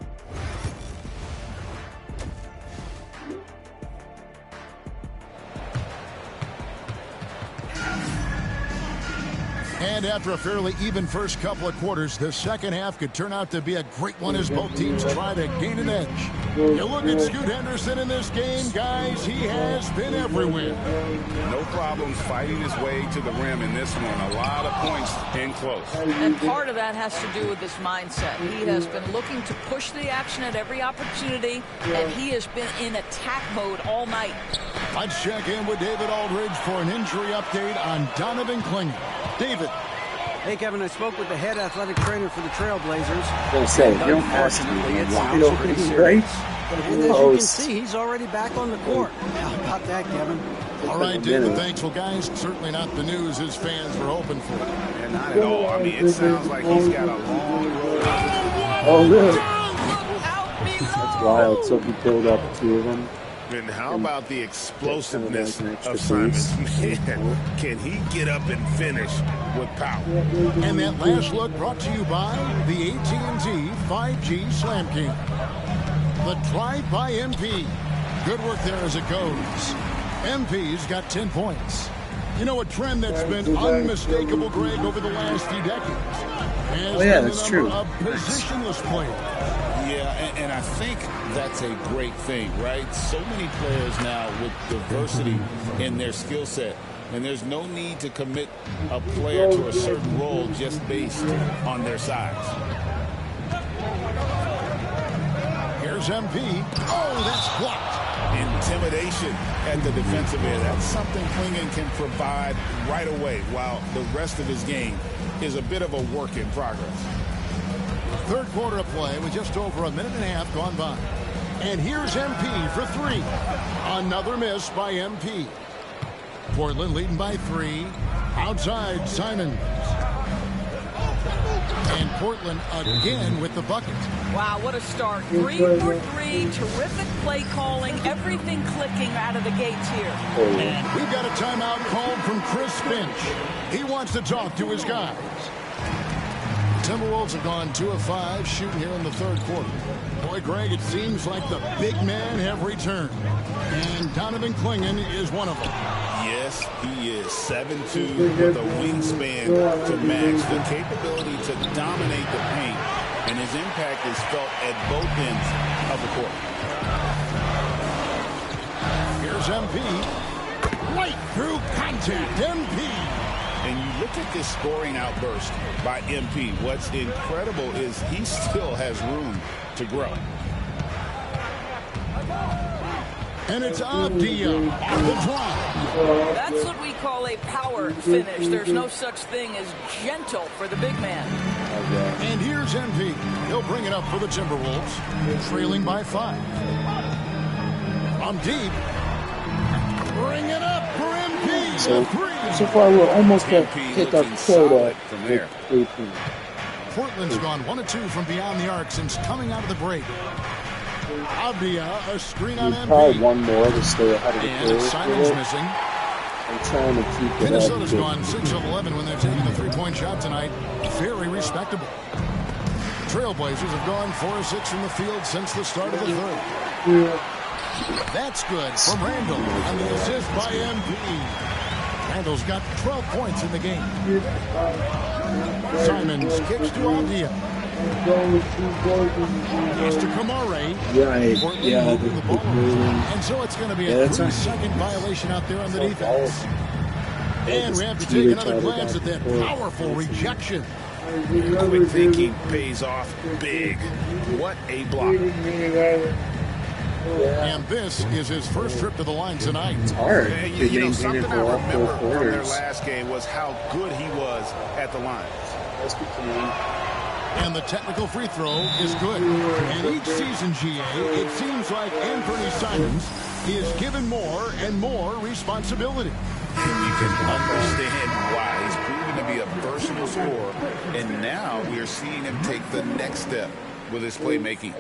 And after a fairly even first couple of quarters, the second half could turn out to be a great one as both teams try to gain an edge. You look at Scoot Henderson in this game, guys, he has been everywhere. No problems fighting his way to the rim in this one. A lot of points in close. And part of that has to do with his mindset. He has been looking to push the action at every opportunity, and he has been in attack mode all night. Let's check in with David Aldridge for an injury update on Donovan Clingan. David. Hey, Kevin, I spoke with the head athletic trainer for the Trailblazers. I was going to say, you don't ask me wide open, right? And as you can see, he's already back on the court. How about that, Kevin? All right, David, thanks. Well, guys, certainly not the news his fans were hoping for. Yeah, not at all. I mean, it sounds like he's got a long road. Oh, really? That's wild. So he killed up 2 of them. And how about the explosiveness of Simon? Man, can he get up and finish with power? And that last look brought to you by the AT&T 5G Slam King. The drive by MP. Good work there as it goes. MP's got 10 points. You know, a trend that's been unmistakable, Greg, over the last few decades. Oh, yeah, that's true. Of positionless players. Yeah, and I think that's a great thing, right? So many players now with diversity in their skill set, and there's no need to commit a player to a certain role just based on their size. Here's MP. Oh, that's blocked. Intimidation at the defensive end. That's something Clingan can provide right away, while the rest of his game is a bit of a work in progress. Third quarter of play with just over a minute and a half gone by. And here's MP for 3. Another miss by MP. Portland leading by 3. Outside, Simons. And Portland again with the bucket. Wow, what a start. 3 for 3. Terrific play calling. Everything clicking out of the gates here. And we've got a timeout called from Chris Finch. He wants to talk to his guys. Timberwolves have gone 2 of 5 shooting here in the third quarter. Boy, Greg, it seems like the big men have returned. And Donovan Clingan is one of them. Yes, he is. 7'2", with a wingspan to match, the capability to dominate the paint, and his impact is felt at both ends of the court. Here's MP. Right through contact. MP. And you look at this scoring outburst by MP. What's incredible is he still has room to grow. And it's Abdia on the drive. That's what we call a power finish. There's no such thing as gentle for the big man. And here's MP. He'll bring it up for the Timberwolves, trailing by 5. From deep. Bring it up for MP. So far, we're almost at hit our quota from there. 3 points. Portland's gone 1 of 2 from beyond the arc since coming out of the break. Abdia, a screen on MP. Probably one more to stay ahead of the And Simon's missing. I'm trying to keep it Minnesota's up. gone 6 of 11 when they're taking the three-point shot tonight. Very respectable. Trailblazers have gone 4 of 6 from the field since the start of the third. That's good from Randall, and the assist by MP. Randall's got 12 points in the game. Simons kicks to Abdia. Pass to Kamare. Yeah, moving the ball around. And so it's going to be a 3-second violation out there on the defense. And we have to take another glance at that powerful rejection. Quick thinking pays off big. What a block. And this is his first trip to the line tonight. It's hard. You know, something I remember from their last game was how good he was at the line. And the technical free throw is good. And each season, GA, it seems like Anthony Simons is given more and more responsibility. And you can understand why. He's proven to be a versatile scorer. And now we are seeing him take the next step with his playmaking.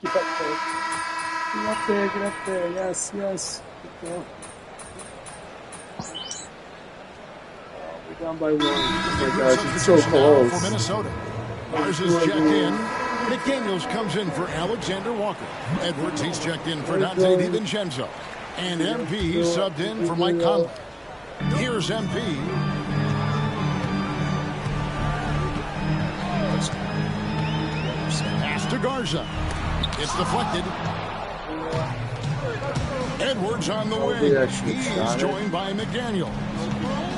Get up there. Get up there, get up there. Yes, yes. Good go. We're down by 1. Oh my gosh, it's so close. For Minnesota. Mars is checked in. McDaniels comes in for Alexander Walker. Edwards, he's checked in for Dante DiVincenzo. And MP subbed in for Mike Conley. Here's MP. Pass to Garza. It's deflected. Edwards on the way. He's joined by McDaniel.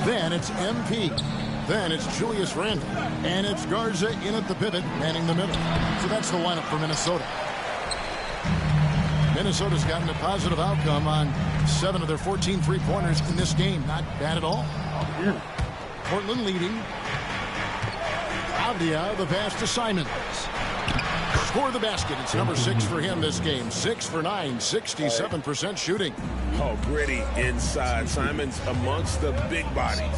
Then it's MP. Then it's Julius Randle. And it's Garza in at the pivot, manning the middle. So that's the lineup for Minnesota. Minnesota's gotten a positive outcome on 7 of their 14 three-pointers in this game. Not bad at all. Portland leading. Abdia, the pass to Simons. Score the basket. It's number 6 for him this game. 6 for 9, 67% shooting. Oh, gritty inside. Simons amongst the big bodies.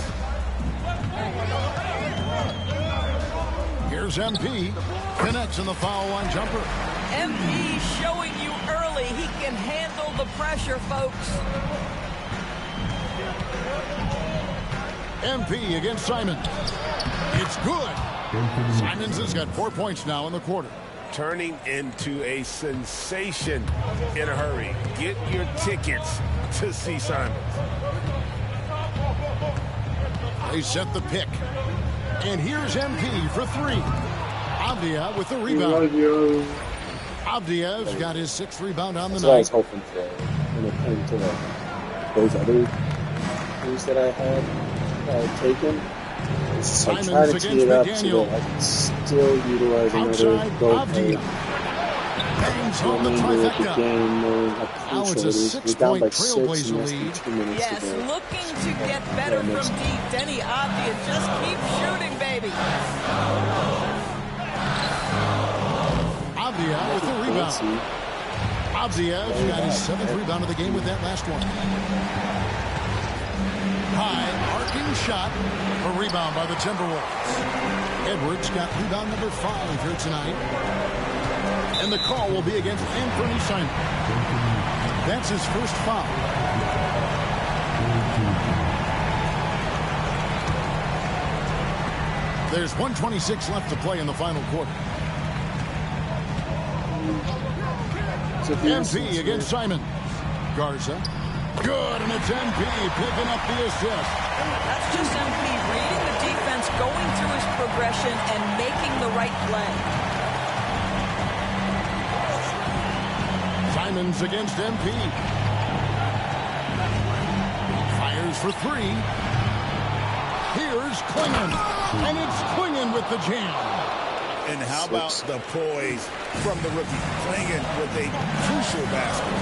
Here's MP. Connects in the foul line jumper. MP showing you early he can handle the pressure, folks. MP against Simons. It's good. Simons has got 4 points now in the quarter. Turning into a sensation in a hurry. Get your tickets to see Simons. They set the pick. And here's MP for 3. Abdia with the rebound. Abdia's got his 6th rebound on the night. I was hoping for when it came to those other things that I had taken. Simons trying to against tee it up McDaniel. so that I can still utilize another go play. Bangs home the trifecta. Now it's a 6-point Trailblazer lead. Yes, looking to get better from deep. Denny Abdia, just keep shooting, baby. Abdia with the rebound. Abdia's got his 7th rebound of the game with that last one. High arcing shot. A rebound by the Timberwolves. Edwards got rebound number 5 here tonight. And the call will be against Anthony Simons. That's his first foul. There's 1:26 left to play in the final quarter. MP against Simons. Garza. Good, and it's MP picking up the assist. That's just MP reading the defense, going through his progression, and making the right play. Simons against MP. Fires for 3. Here's Klingon. And it's Klingon with the jam. And how about the poise from the rookie? Klingon with a crucial basket.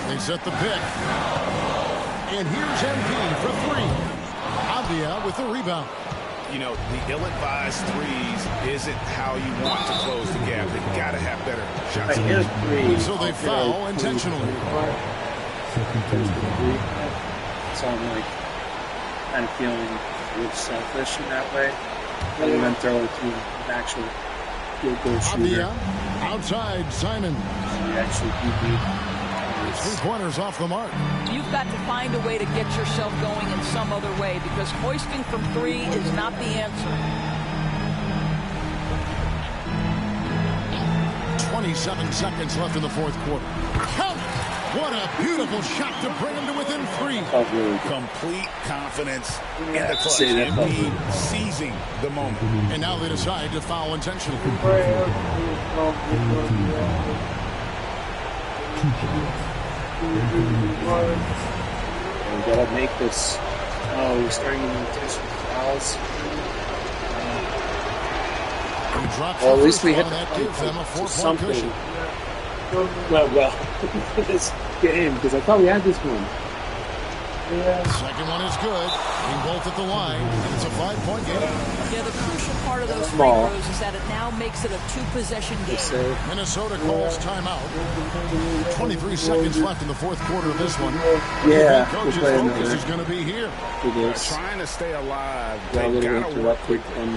They set the pick. And here's MP for three. Avdia with the rebound. You know, the ill-advised threes isn't how you want to close the gap. They've got to have better shots. So they foul intentionally. So I'm like kind of feeling a little selfish in that way. Rather than throw it to an actual field goal shooter. Outside, Simon. Actually, 3-pointers off the mark. You've got to find a way to get yourself going in some other way because hoisting from three is not the answer. 27 seconds left in the fourth quarter. Count! What a beautiful shot to bring him to within three. Complete confidence in the clutch. Indeed, seizing the moment. And now they decide to foul intentionally. We gotta make this. Oh, we're starting to intentional fouls. Well, at least we hit that gives them a 4-point cushion. Well, this game, because I thought we had this one. Second one is good. Being both at the line, and it's a 5-point game. Yeah, the crucial part of those free throws is that it now makes it a 2-possession game. Minnesota calls timeout. 23 seconds left in the fourth quarter of this one. Yeah, coach's focus is going to be here. Trying to stay alive.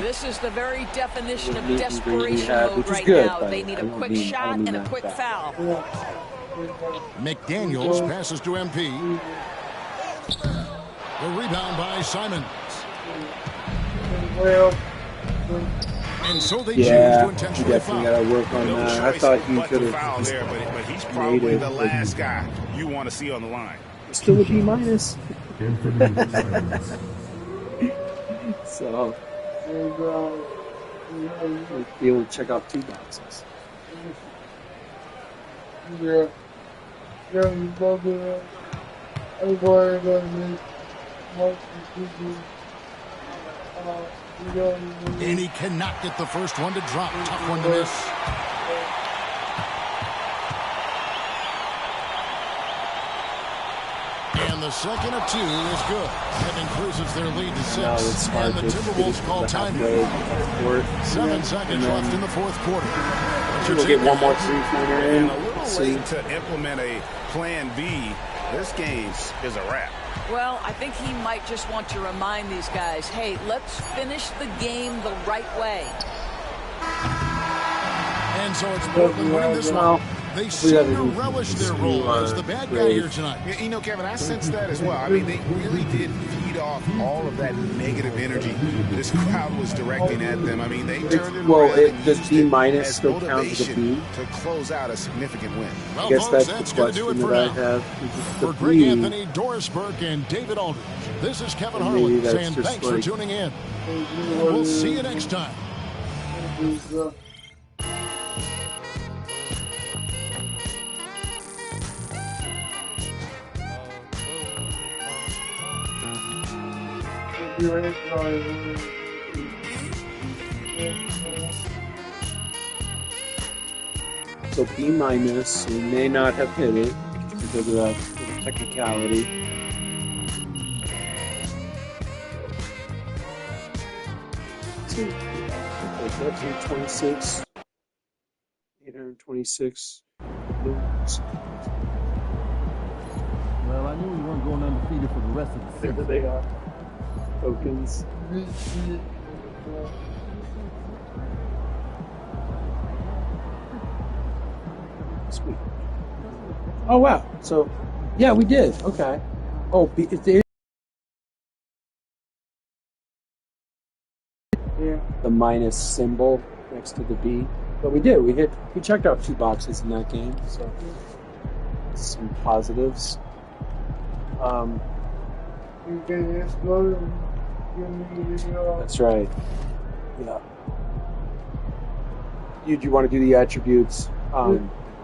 This is the very definition of desperation mode right now. They need a quick shot and a quick foul. McDaniels passes to MP. The rebound by Simons. And so they choose to intentionally foul. Gotta work on that. I thought he could have foul there, but he's probably the last guy you want to see on the line. Still a B-. So we'll be able to check off 2 boxes. And he cannot get the first one to drop. Tough one to miss. And the second of 2 is good. That increases their lead to 6. And the Timberwolves call timeout. 7 seconds left in the fourth quarter. We'll get one more 3-pointer in. A little late to implement a plan B. This game is a wrap. Well, I think he might just want to remind these guys, hey, let's finish the game the right way. And so it's Portland winning this one. They seem to relish their role as the bad guy here tonight. You know, Kevin, I sense that as well. I mean, they really did feed off all of that negative energy this crowd was directing at them. I mean, they turned it around and used it as motivation to close out a significant win. Well, I guess folks, that's going to do it for now. For Greg Anthony, Doris Burke, and David Aldridge, this is Kevin Harlan saying thanks for tuning in. We'll see you next time. So B-, we may not have hit it because of that technicality. So, 826 moves. Well, I knew we weren't going undefeated for the rest of the season. There they are. Tokens. Sweet. Oh wow! So, yeah, we did. Okay. Oh, it's the minus symbol next to the B, but we did. We checked out 2 boxes in that game, so some positives. That's right. Yeah. Do you want to do the attributes?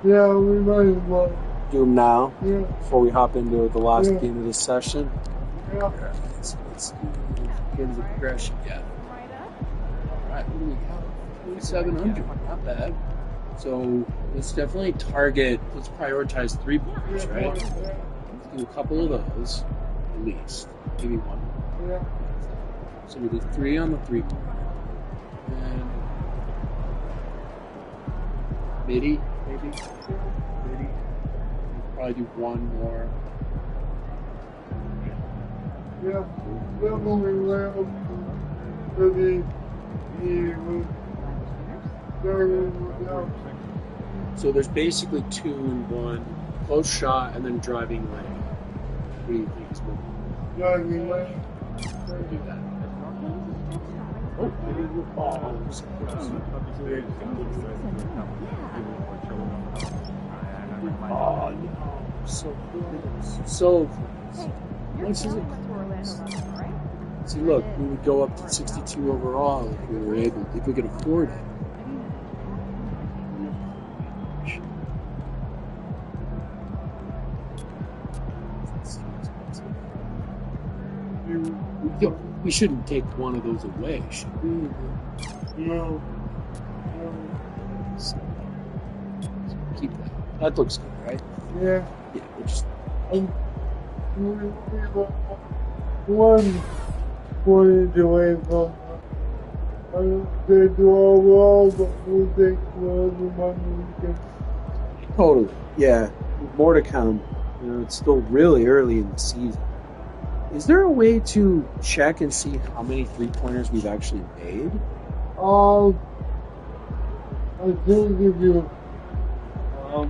Yeah, we might as well. Do them now? Yeah. Before we hop into the last game of this session? Yeah. Let's get into the progression. Yeah. Alright, what do we got? 700. Not bad. So let's definitely target, let's prioritize 3-pointers, right? Let's do a couple of those. at least. Maybe one. Yeah. So we did 3 on the 3-point. And midi, maybe? Midi. Probably do one more. Yeah. Then moving around to the So there's basically 2 in 1. Close shot and then driving lane. What do you think is good? Driving lane. Do that. Oh, oh, no. So close. So close. This is it. See, look, we would go up to 62 overall if we were able, if we could afford it. We shouldn't take one of those away, should we? No. So keep that. That looks good, right? Yeah. Yeah, we'll just. One point away from. I don't say do overall, but we'll take whatever money we can. Totally. Yeah. More to come. You know, it's still really early in the season. Is there a way to check and see how many 3-pointers we've actually made? I think if you go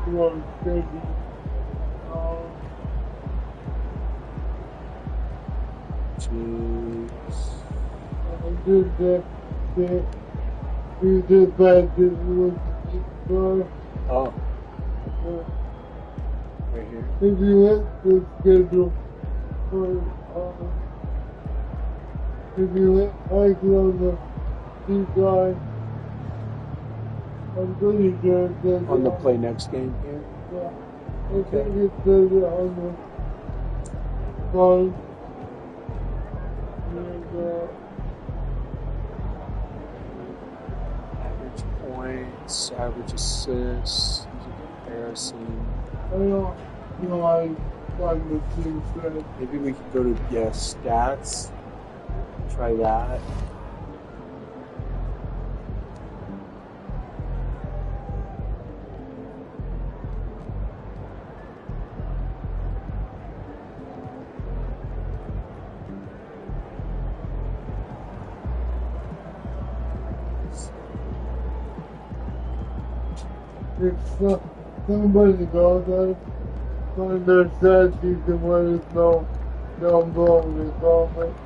to our schedule, we did that with oh. Right here. If you hit the schedule, if you hit like on the deep line, I'm pretty sure it says on the play next game here? Yeah. I think it says it on the phone. Average points, average assists, comparison. I don't know, I find the team set. Maybe we could go to, stats. Try that. If somebody goes there, find their stats, you can let us know down below in the comments.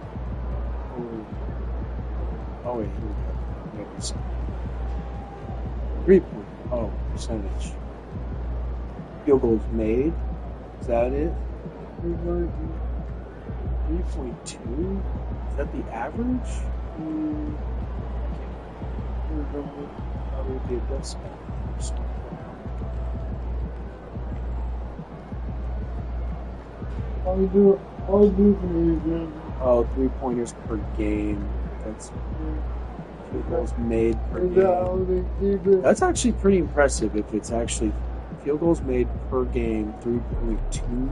Oh, wait, here we go. 3-point. Oh, percentage. Field goals made. Is that it? 3.2? Is that the average? That would be a decimal. I'll do for you. Oh, 3-pointers per game. That's field goals made per game. That's actually pretty impressive if it's actually field goals made per game, 3.2.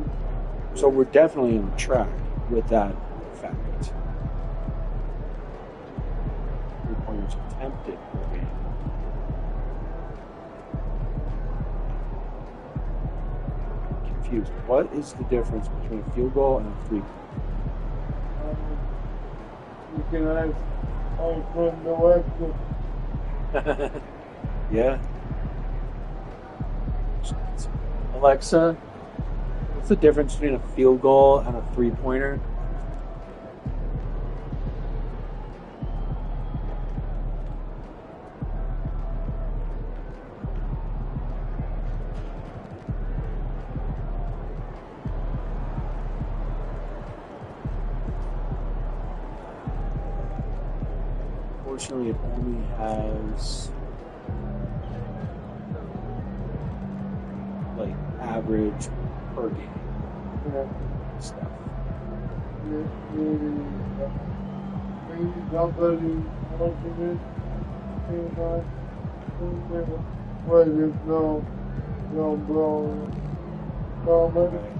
So we're definitely on track with that fact. 3-pointers attempted per game. Confused. What is the difference between a field goal and a 3-point? You can ask all from the Alexa. Yeah. Alexa, what's the difference between a field goal and a 3-pointer? Unfortunately, it only has like average per game stuff.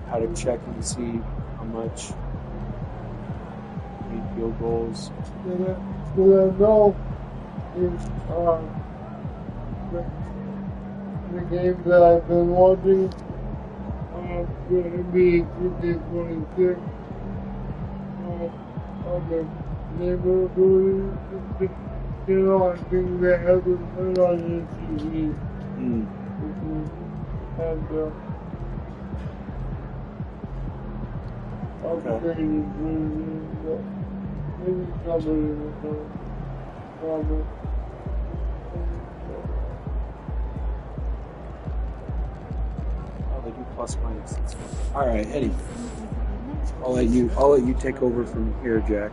How to check and see how much field goals. I know the games that I've been watching the NBA2K26 on the neighborhood, I think they haven't put on your TV. And upgraded version, but maybe somebody will comment. They do plus minus. All right, Eddie. I'll let you take over from here, Jack.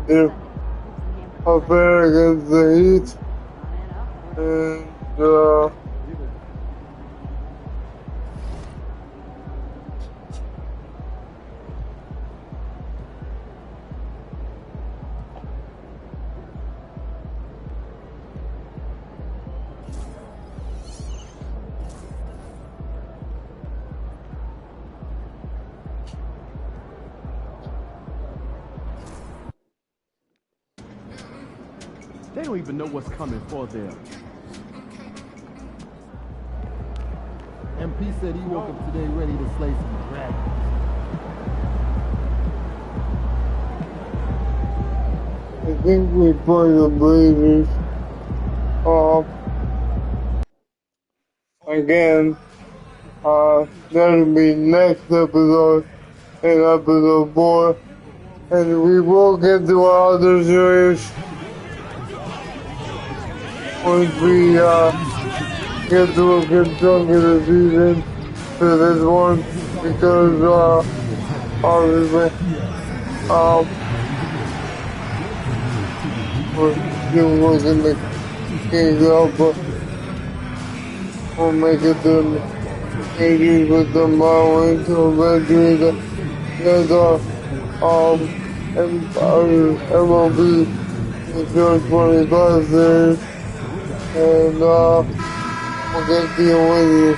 They're affair against the Heat, and they don't even know what's coming for them. MP said he woke up today ready to slay some dragons. I think we play the Blazers. Again, that'll be next episode, in episode 4, and we will get to our other series once we get to a good chunk of the season for this one, because obviously we're still working the Kings out, but we'll make it to the 80s with the win, so eventually there's MLB Insurance 25 series, and we'll get to you with you.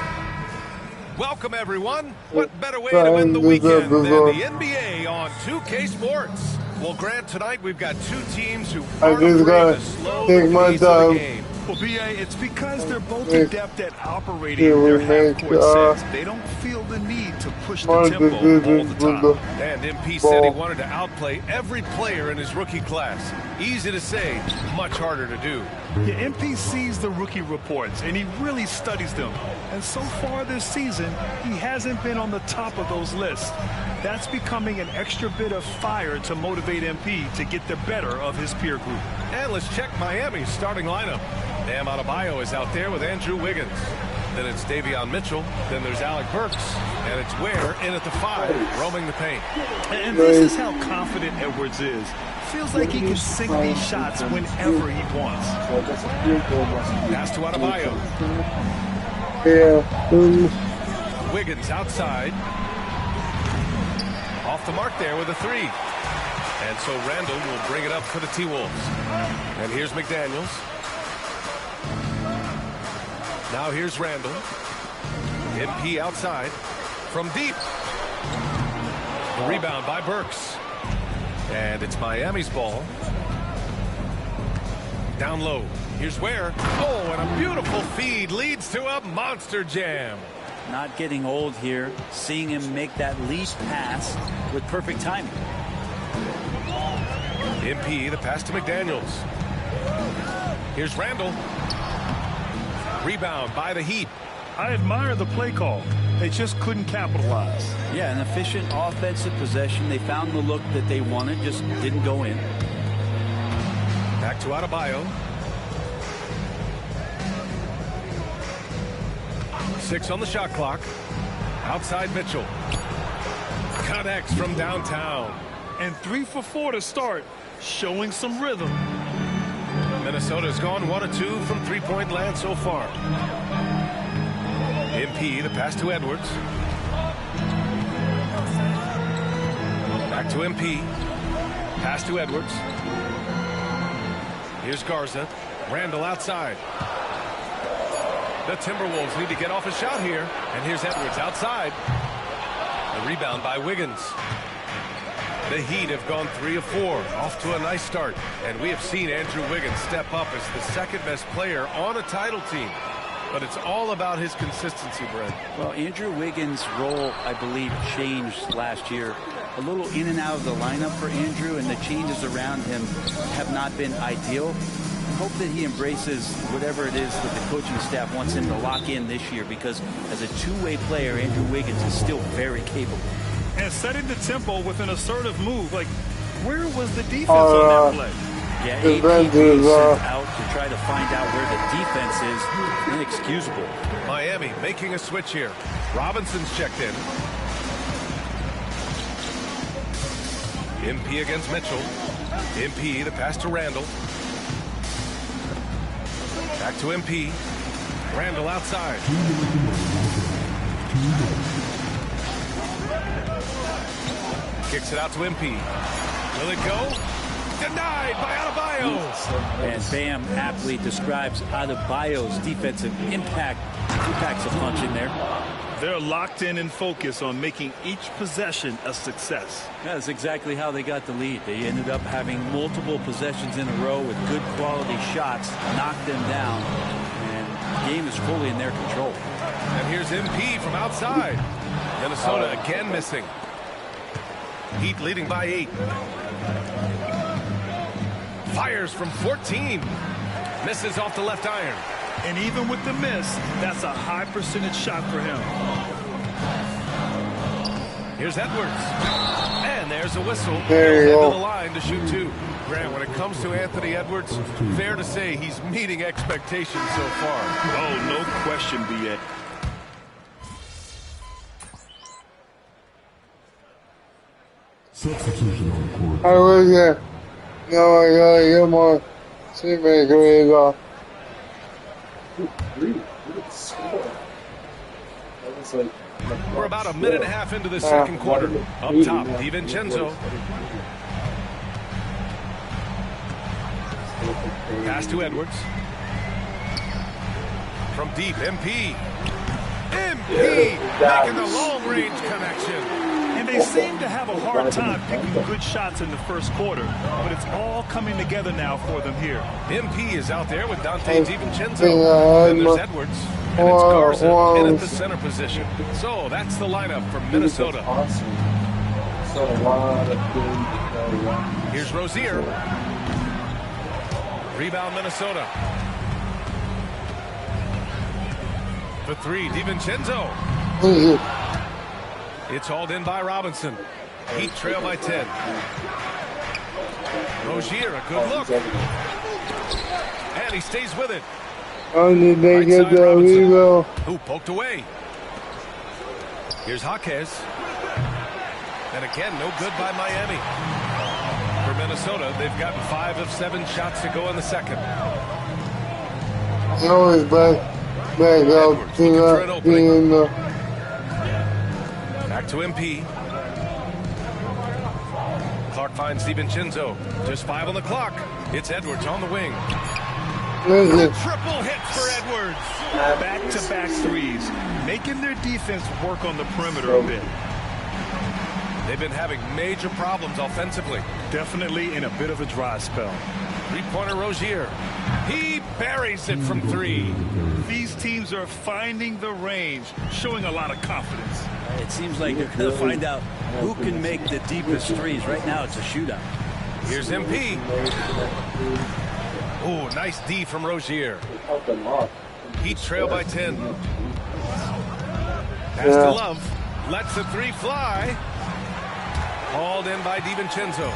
Welcome, everyone. What better way to end the weekend than the NBA on 2K Sports? Well, Grant, tonight we've got two teams who I just gotta take my time. Well, B.A., it's because they're both adept at operating their half-court sets. They don't feel the need to push the tempo all the time. And MP said he wanted to outplay every player in his rookie class. Easy to say, much harder to do. Yeah, MP sees the rookie reports, and he really studies them. And so far this season, he hasn't been on the top of those lists. That's becoming an extra bit of fire to motivate MP to get the better of his peer group. And let's check Miami's starting lineup. Bam Adebayo is out there with Andrew Wiggins. Then it's Davion Mitchell. Then there's Alec Burks. And it's Ware in at the 5, roaming the paint. And this is how confident Edwards is. Feels like he can sink these shots whenever he wants. Pass to Adebayo. Wiggins outside. Off the mark there with a 3. And so Randall will bring it up for the T-Wolves. And here's McDaniels. Now here's Randall. MP outside. From deep. The rebound by Burks. And it's Miami's ball. Down low. Here's Ware. Oh, and a beautiful feed leads to a monster jam. Not getting old here. Seeing him make that lead pass with perfect timing. MP, the pass to McDaniels. Here's Randall. Rebound by the Heat. I admire the play call. They just couldn't capitalize. Yeah, an efficient offensive possession. They found the look that they wanted, just didn't go in. Back to Adebayo. 6 on the shot clock. Outside Mitchell. Connects from downtown. And 3 for 4 to start, showing some rhythm. Minnesota's gone 1 of 2 from three-point land so far. MP, the pass to Edwards. Back to MP. Pass to Edwards. Here's Garza. Randall outside. The Timberwolves need to get off a shot here. And here's Edwards outside. The rebound by Wiggins. The Heat have gone 3 of 4, off to a nice start. And we have seen Andrew Wiggins step up as the second best player on a title team. But it's all about his consistency, Brent. Well, Andrew Wiggins' role, I believe, changed last year. A little in and out of the lineup for Andrew, and the changes around him have not been ideal. I hope that he embraces whatever it is that the coaching staff wants him to lock in this year, because as a two-way player, Andrew Wiggins is still very capable. And setting the tempo with an assertive move. Like, where was the defense on that play? Yeah, AP being sent out to try to find out where the defense is inexcusable. Miami making a switch here. Robinson's checked in. MP against Mitchell. MP, the pass to Randall. Back to MP. Randall outside. Kicks it out to MP. Will it go? Denied by Adebayo. And Bam aptly describes Adebayo's defensive impact. He packs a punch in there. They're locked in and focused on making each possession a success. That's exactly how they got the lead. They ended up having multiple possessions in a row with good quality shots, knocked them down, and the game is fully in their control. And here's MP from outside. Minnesota again missing. Heat leading by 8. Fires from 14. Misses off the left iron. And even with the miss, that's a high percentage shot for him. Here's Edwards. And there's a whistle. There you He'll head go. to the line to shoot 2. Grant, when it comes to Anthony Edwards, fair to say he's meeting expectations so far. Oh, no question, B.A. Substitution on the court. I was there. Now I gotta get my teammate grade off. We're about a minute and a half into the second quarter. Up top, DiVincenzo. Pass to Edwards. From deep, MP. MP making the long-range connection. And they seem to have a hard time picking good shots in the first quarter, but it's all coming together now for them here. MP is out there with Dante DiVincenzo. Then there's Edwards. And it's Garza in at the center position. So that's the lineup for Minnesota. Here's Rozier. Rebound Minnesota. For 3, DiVincenzo. It's hauled in by Robinson. Heat trail by 10. Rozier, a good look. And he stays with it. How did they get that rebound? Who poked away. Here's Jaquez. And again, no good by Miami. For Minnesota, they've gotten 5 of 7 shots to go in the second. Now he's back out to that being the... Back to MP. Clark finds DiVincenzo. Just 5 on the clock. It's Edwards on the wing. Triple hit for Edwards. Back-to-back threes, making their defense work on the perimeter a bit. They've been having major problems offensively. Definitely in a bit of a dry spell. Three-pointer Rozier. He buries it from 3. These teams are finding the range, showing a lot of confidence. It seems like they're going to find out who can make the deepest threes. Right now, it's a shootout. Here's MP. Oh, nice D from Rozier. Heat trail by 10. Pass to Love. Lets the 3 fly. Hauled in by DiVincenzo.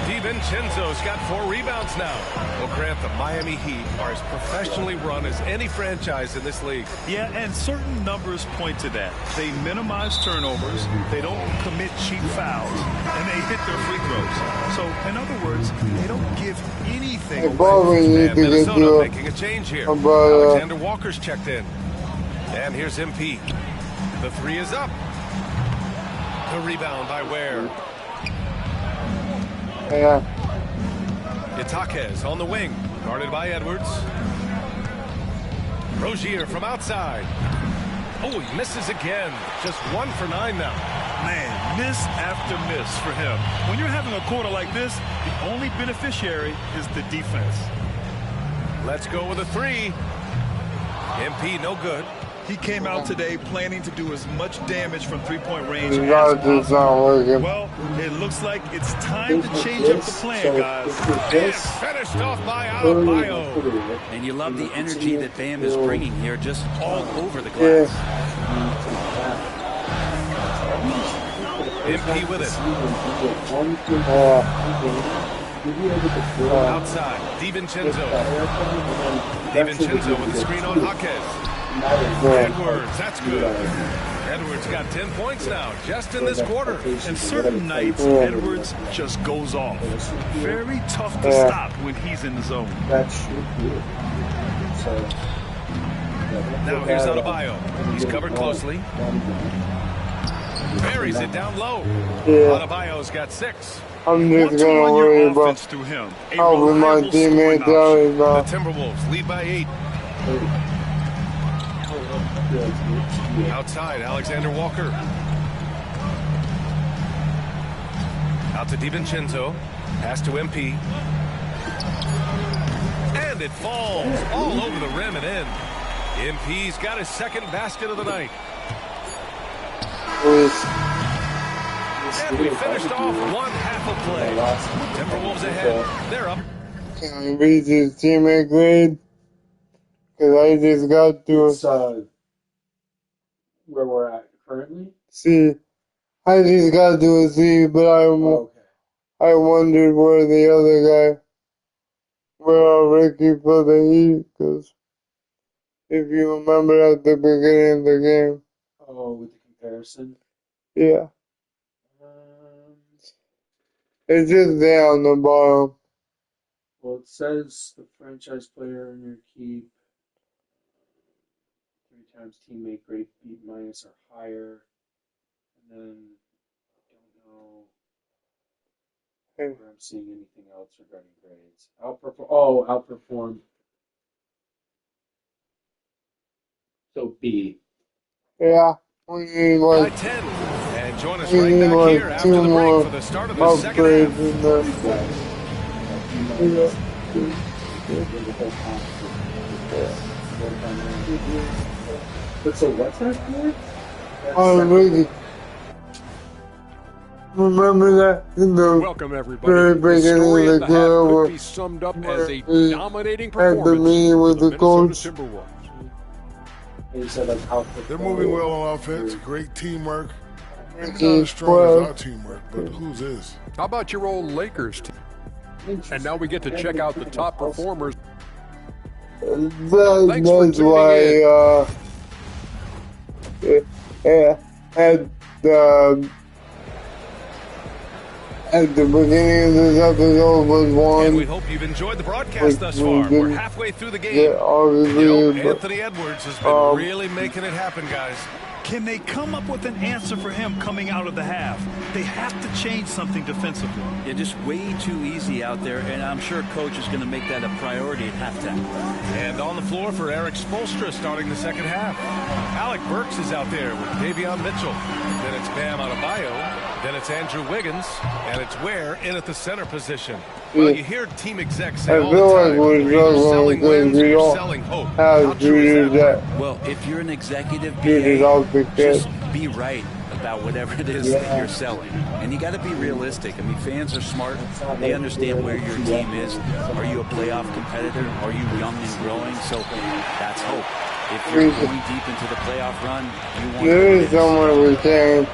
DiVincenzo's got 4 rebounds now. Well, Grant, the Miami Heat are as professionally run as any franchise in this league. Yeah, and certain numbers point to that. They minimize turnovers, they don't commit cheap fouls, and they hit their free throws. So, in other words, they don't give anything away. And Minnesota making a change here. Alexander Walker's checked in. And here's MP. The 3 is up. The rebound by Ware. Itakes on the wing, guarded by Edwards. Rozier from outside. Oh, he misses again. Just 1 for 9 now. Man, miss after miss for him. When you're having a quarter like this, the only beneficiary is the defense. Let's go with a 3. MP no good. He came out today planning to do as much damage from three-point range as possible. Well, it looks like it's time to change up the plan, guys. It's finished off by Adebayo. And you love the energy that Bam is bringing here, just all over the glass. MP with it. Outside, DiVincenzo. DiVincenzo with the screen on Jaquez. Edwards, that's good. Edwards got 10 points now, just in this quarter. And certain nights, Edwards just goes off. Very tough to stop when he's in the zone. Now here's Adebayo. He's covered closely. Buries it down low. Adebayo's got 6. I'm just going to worry about helping my teammates out. The Timberwolves lead by 8. Outside, Alexander Walker. Out to DiVincenzo. Pass to MP. And it falls all over the rim and in. MP's got his second basket of the night. And we finished off one half of play. Timberwolves ahead. They're up. Can I read his teammate grade? Because I just got to where we're at currently. See, I just got to a C, but I wondered where the other guy, where Ricky for the Heat, because if you remember at the beginning of the game. Oh, with the comparison? Yeah. It's just there on the bottom. Well, it says the franchise player in your keep. 3 times teammate grade B- or higher. And then I don't know where I'm seeing anything else regarding grades. Outperform. So B. Yeah. We need like 10. And join us right back here after the break for the start of the second half. But so what's that for? Really. Remember that in the Welcome everybody. very beginning of the game could be summed up as a dominating performance at the meeting with the coach. They're moving well on offense. Great teamwork. Maybe not as strong as our teamwork, but whose is? How about your old Lakers team? And now we get to check out the top performers. That's why at the beginning of this episode was one. And we hope you've enjoyed the broadcast thus far. We're halfway through the game. Yeah, obviously, Anthony Edwards has been really making it happen, guys. Can they come up with an answer for him coming out of the half? They have to change something defensively. Yeah, just way too easy out there, and I'm sure Coach is going to make that a priority at halftime. And on the floor for Eric Spoelstra starting the second half. Alec Burks is out there with Davion Mitchell. Then it's Bam Adebayo. Then it's Andrew Wiggins. And it's Ware in at the center position. Well, you hear team execs say all the time, you're selling wins, you're selling hope. How true is that? Well, if you're an executive BA, just be right about whatever it is that you're selling. And you got to be realistic. I mean, fans are smart. They understand where your team is. Are you a playoff competitor? Are you young and growing? So that's hope. If you're going deep into the playoff run, you want there is somewhere we can.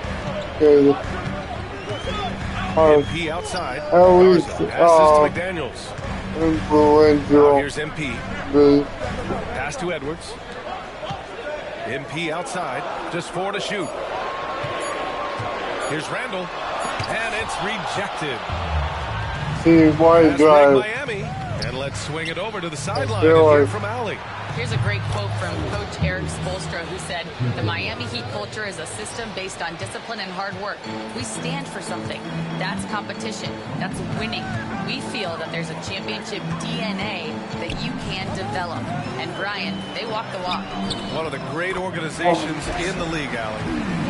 MP outside. Passes to McDaniels. Influential. Here's MP. Pass to Edwards. MP outside. Just 4 to shoot. Here's Randall. And it's rejected. See, why drive? Miami. And let's swing it over to the sideline and hear from Allie. Here's a great quote from Coach Eric Spoelstra, who said, "The Miami Heat culture is a system based on discipline and hard work. We stand for something. That's competition. That's winning. We feel that there's a championship DNA that you can develop." And Brian, they walk the walk. One of the great organizations in the league, Allie.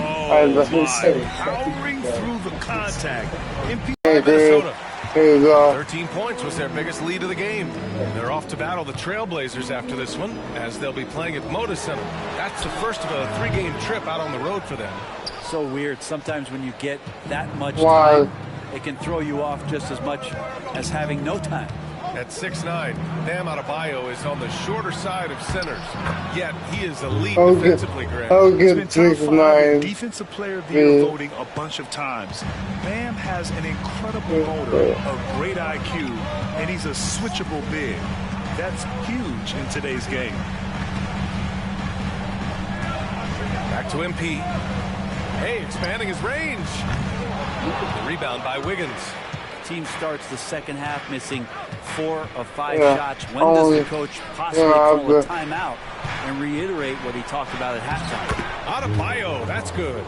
Oh, my. Powering through the contact. Minnesota. 13 points was their biggest lead of the game. They're off to battle the Trailblazers after this one, as they'll be playing at Moda Center. That's the first of a 3-game trip out on the road for them. So weird. Sometimes when you get that much time, it can throw you off just as much as having no time. At 6'9", Bam Adebayo is on the shorter side of centers, yet he is elite defensively, Grant. It's been top 5 defensive player of the year voting a bunch of times. Bam has an incredible motor, a great IQ, and he's a switchable big. That's huge in today's game. Back to MP. Hey, expanding his range. The rebound by Wiggins. Team starts the second half missing 4 of 5 shots. When does the coach possibly call a timeout and reiterate what he talked about at halftime? Adebayo, that's good.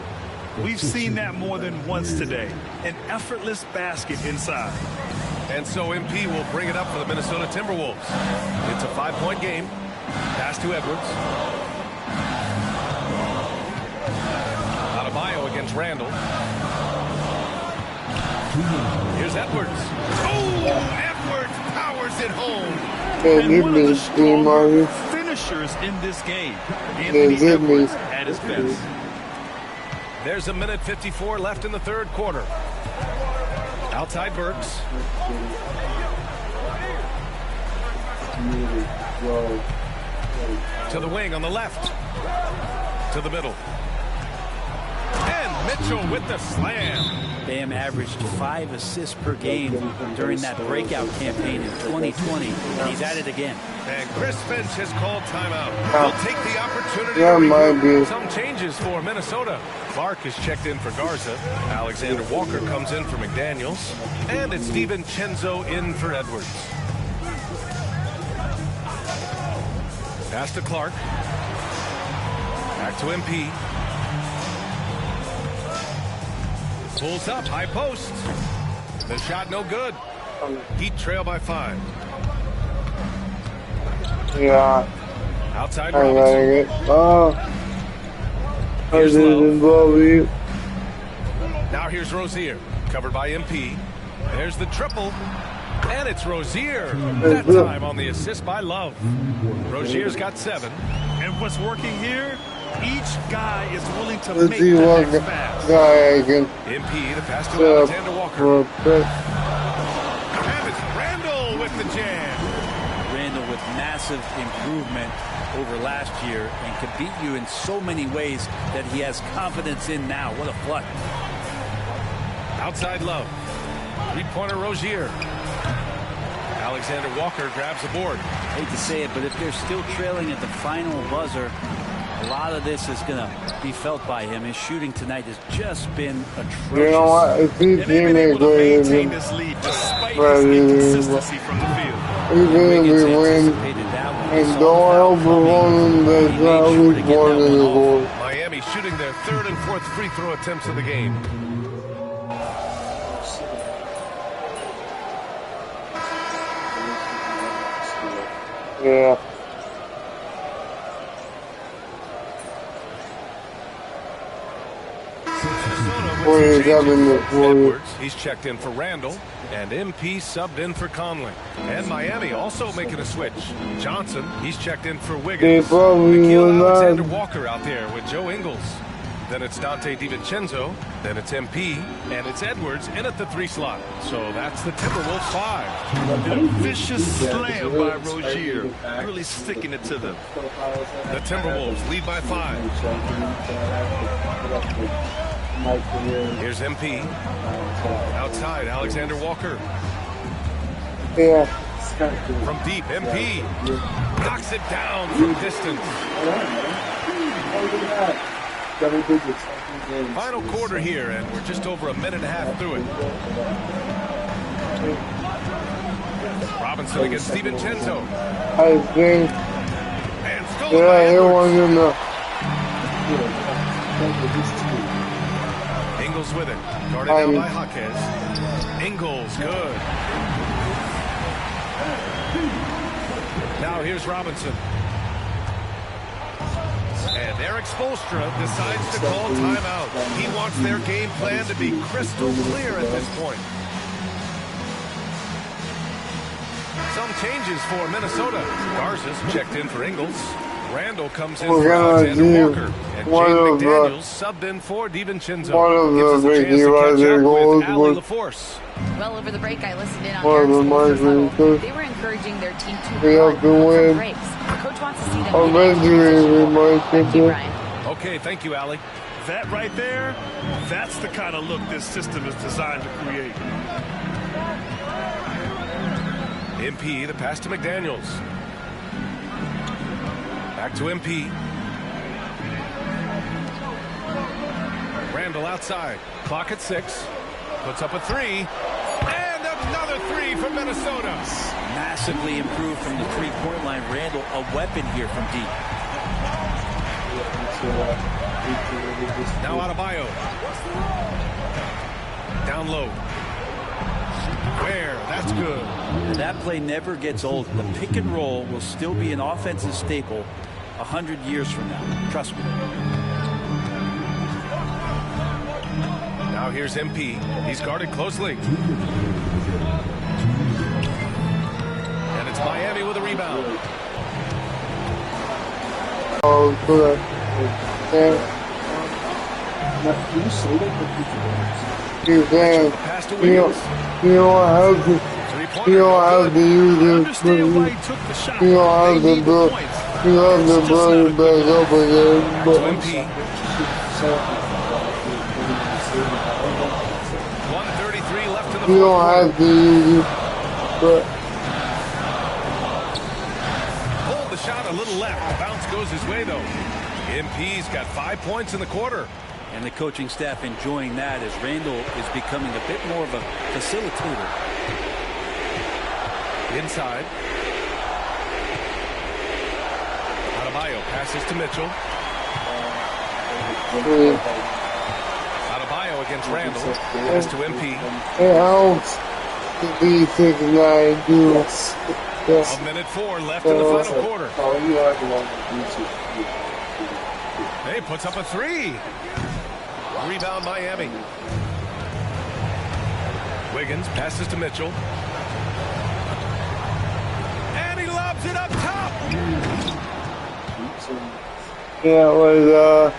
We've seen that more than once today. An effortless basket inside. And so MP will bring it up for the Minnesota Timberwolves. It's a 5-point game. Pass to Edwards. Adebayo against Randall. Here's Edwards. Oh, Edwards powers it home. And one of the stronger finishers in this game. Anthony Edwards at his best. There's 1:54 left in the third quarter. Outside Burks. To the wing on the left. To the middle. And Mitchell with the slam. Bam averaged 5 assists per game during that breakout campaign in 2020, and he's at it again. And Chris Finch has called timeout. He'll take the opportunity to review some changes for Minnesota. Clark is checked in for Garza. Alexander Walker comes in for McDaniels. And it's DiVincenzo in for Edwards. Pass to Clark. Back to MP. Pulls up, high post. The shot no good. Heat trail by 5. Yeah. Outside I Robinson. like it. I didn't believe. Now here's Rozier, covered by MP. There's the triple. And it's Rozier. That time on the assist by Love. Rozier's got 7. And what's working here? Each guy is willing to make the next pass. MP, the pass to Alexander Walker. And it's Randall with the jam. Randall with massive improvement over last year and can beat you in so many ways that he has confidence in now. What a flood. Outside Love. 3-pointer Rozier. Alexander Walker grabs the board. I hate to say it, but if they're still trailing at the final buzzer, a lot of this is going to be felt by him. His shooting tonight has just been atrocious. You know what? If he's been able to maintain this lead despite his inconsistency from the field. Even if we win and don't outperform them, that's how we won in the goal. Miami shooting their 3rd and 4th free throw attempts of the game. Yeah. Edwards, he's checked in for Randall, and MP subbed in for Conley. And Miami also making a switch. Johnson, he's checked in for Wiggins. Nickeil Alexander-Walker out there with Joe Ingles. Then it's Dante DiVincenzo. Then it's MP. And it's Edwards in at the 3 slot. So that's the Timberwolves 5. A vicious slam by Rozier. Really sticking it to them. The Timberwolves lead by 5. Here's MP. Outside, Alexander Walker. Yeah. From deep, MP. Knocks it down from distance. Final quarter here, and we're just over 1.5 minutes through it. Robinson against DiVincenzo. I think. stolen by Edwards. Ingles with it. Guarded down by Jaquez. Ingles, good. Now here's Robinson. And Eric Spoelstra decides to call timeout. He wants their game plan to be crystal clear at this point. Some changes for Minnesota. Garza's checked in for Ingles. Randall comes in for Alexander Walker. And Jaden McDaniels subbed in for DiVincenzo. Gives us a chance to catch up with Ali LaForce. Well, over the break, I listened in on Eric Spoelstra's huddle. They were encouraging their team to run some breaks. The coach wants to see them. Thank you, Brian. Okay, thank you, Ali. That right there, that's the kind of look this system is designed to create. MP, the pass to McDaniels. Back to MP. Randall outside. Clock at 6. Puts up a 3. And another 3 from Minnesota. Massively improved from the three-point line. Randall, a weapon here from deep. Now Adebayo. Down low. Where? That's good. That play never gets old. The pick and roll will still be an offensive staple 100 years from now. Trust me. Now here's MP. He's guarded closely. And it's Miami with a rebound. Oh, good. You can. You don't have to use it. You don't have to bring it back up again. But 1:33 left in the you don't have to use it. But hold the shot a little left. Bounce goes his way though. MP's got 5 points in the quarter. And the coaching staff enjoying that as Randall is becoming a bit more of a facilitator. Inside. Adebayo passes to Mitchell. Adebayo against Randall. Pass to MP. It helps to be 6'9" dudes. A minute 4 left in the final quarter. Hey, puts up a 3. Rebound Miami. Wiggins passes to Mitchell. And he lobs it up top. Yeah, it was,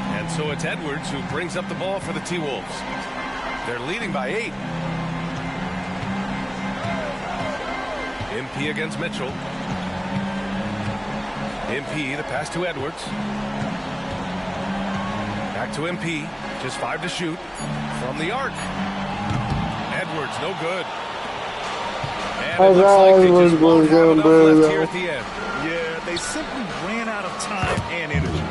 And so it's Edwards who brings up the ball for the T-Wolves. They're leading by 8. MP against Mitchell. MP, the pass to Edwards. Back to MP. Just 5 to shoot. From the arc. Edwards, no good. And it looks like they just won't have enough left here at the end. Yeah, they simply ran out of time and energy.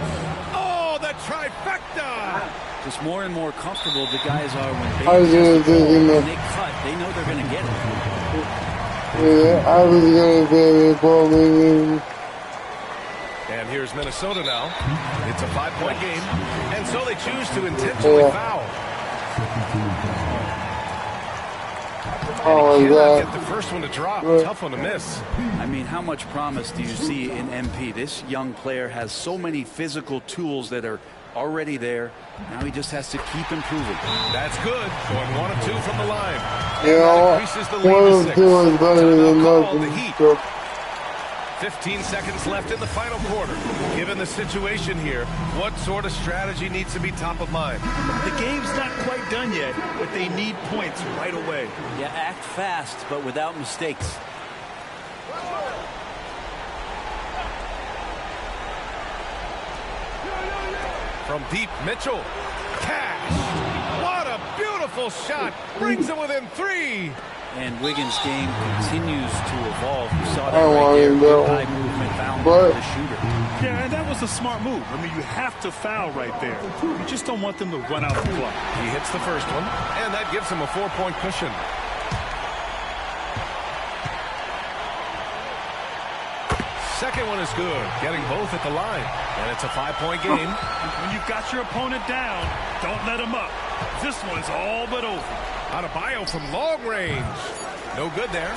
Oh, the trifecta! Just more and more comfortable the guys are when they cut. They know they're going to get it. yeah, I was going to say it for me. And here's Minnesota now. It's a 5-point game. And so they choose to intentionally foul. And he cannot get the first one to drop. Tough one to miss. I mean, how much promise do you see in MP? This young player has so many physical tools that are already there. Now he just has to keep improving. That's good. Going 1 of 2 from the line. Yeah, increases the lead to 6. 1 of 2 is better than nothing. 15 seconds left in the final quarter. Given the situation here, what sort of strategy needs to be top of mind? The game's not quite done yet, but they need points right away. Yeah, act fast, but without mistakes. From deep, Mitchell. Cash. What a beautiful shot. Brings them within 3. And Wiggins' game continues to evolve. You saw that right there. Good high movement, found the shooter. Yeah, and that was a smart move. I mean, you have to foul right there. You just don't want them to run out the clock. He hits the first one, and that gives him a 4-point cushion. second one is good, getting both at the line. And it's a 5-point game. When you've got your opponent down, don't let him up. This one's all but over. Adebayo from long range. No good there.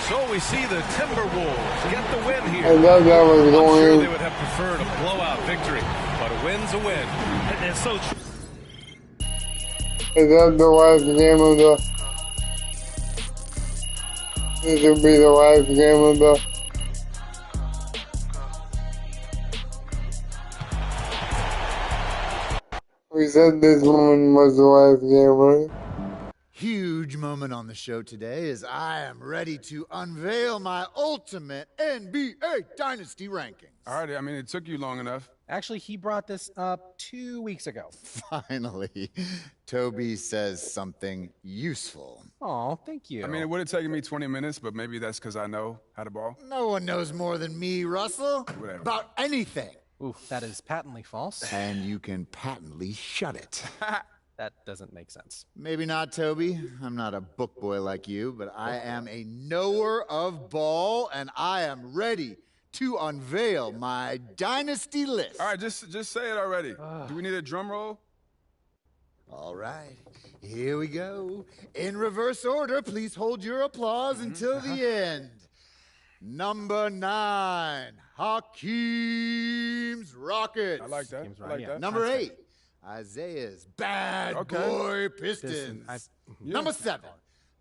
So we see the Timberwolves get the win here. I thought that was I'm going sure in. they would have preferred a blowout victory, but a win's a win. And so true. Is that the last game of the... This will be the last game of the... We said this one was the last game, right? Huge moment on the show today as I am ready to unveil my ultimate NBA Dynasty rankings. All right, I mean, it took you long enough. Actually, he brought this up 2 weeks ago. Finally, Toby says something useful. Oh, thank you. I mean, it would have taken me 20 minutes, but maybe that's because I know how to ball. No one knows more than me, Russell, Whatever. about anything. Ooh, that is patently false. And you can patently shut it. That doesn't make sense. Maybe not, Toby. I'm not a book boy like you, but I am a knower of ball, and I am ready to unveil my dynasty list. All right, just say it already. Do we need a drum roll? All right, here we go. In reverse order, please hold your applause until the end. Number 9, Hakeem's Rockets. I like that. I like that. Number 8, Isaiah's Bad Boy Pistons. Number 7,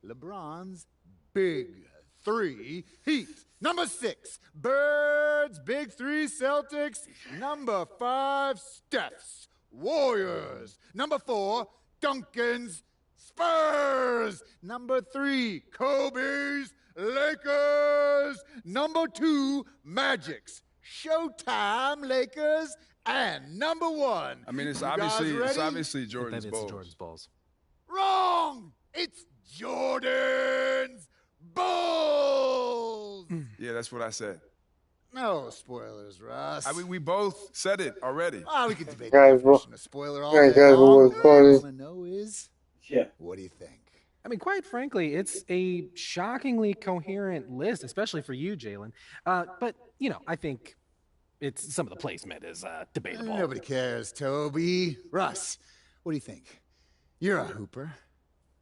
LeBron's Big 3 Heat. Number 6, Birds Big 3 Celtics. Number 5, Steph's Warriors. Number 4, Duncan's Spurs. Number 3, Kobe's Lakers. Number 2, Magic's Showtime Lakers. And number 1. I mean, it's You obviously guys ready? Jordan's balls. Jordan's balls. Wrong! It's Jordan's Bulls! Yeah, that's what I said. No spoilers, Russ. I mean, we both said it already. We could debate Guys, the definition of spoiler all guys, day long. was funny. All I want to know is, what do you think? I mean, quite frankly, it's a shockingly coherent list, especially for you, Jalen. But, you know, I think it's some of the placement is debatable. Nobody cares, Toby. Russ, what do you think? You're a hooper.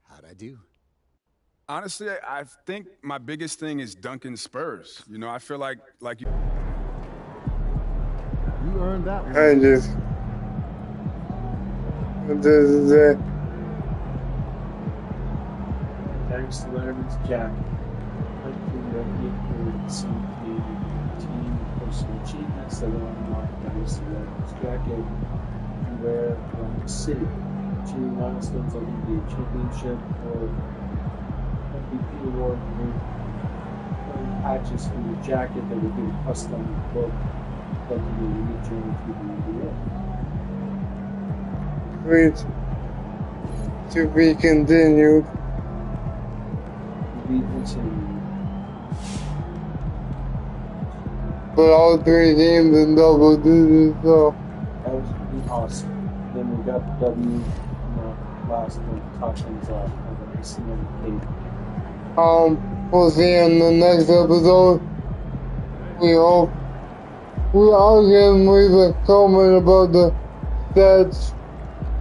How'd I do? Honestly, I think my biggest thing is Duncan Spurs. You know, I feel like you. You earned that one. I just... This is it. Thanks to Letterman's jacket. Hopefully that he could see the team personal achievements that are unlocked. Thanks to Letterman's jacket. You wear around the city. Achieving milestones like NBA championship or MVP award. Wearing patches from your jacket that will be a custom book that can be unique journey through the NBA. Great. To be continued. But all 3 games in double digits, so that was pretty awesome. Then we got the W in the last one to top things off of the ACM. we'll see in the next episode. We hope we all can leave a comment about the stats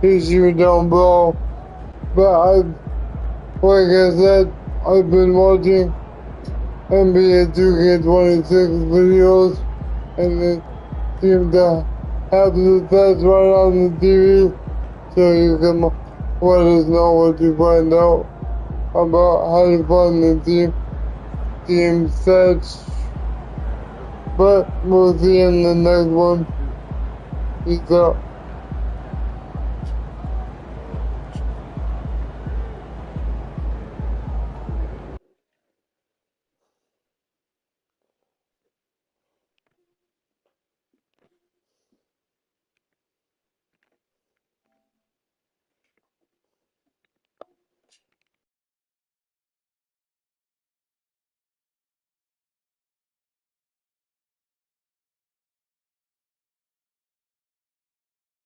issue down below. But like I said, I've been watching NBA2K26 videos, and they seem to have the stats right on the TV, so you can let us know what you find out about how to find the team stats. But we'll see you in the next one. Peace out.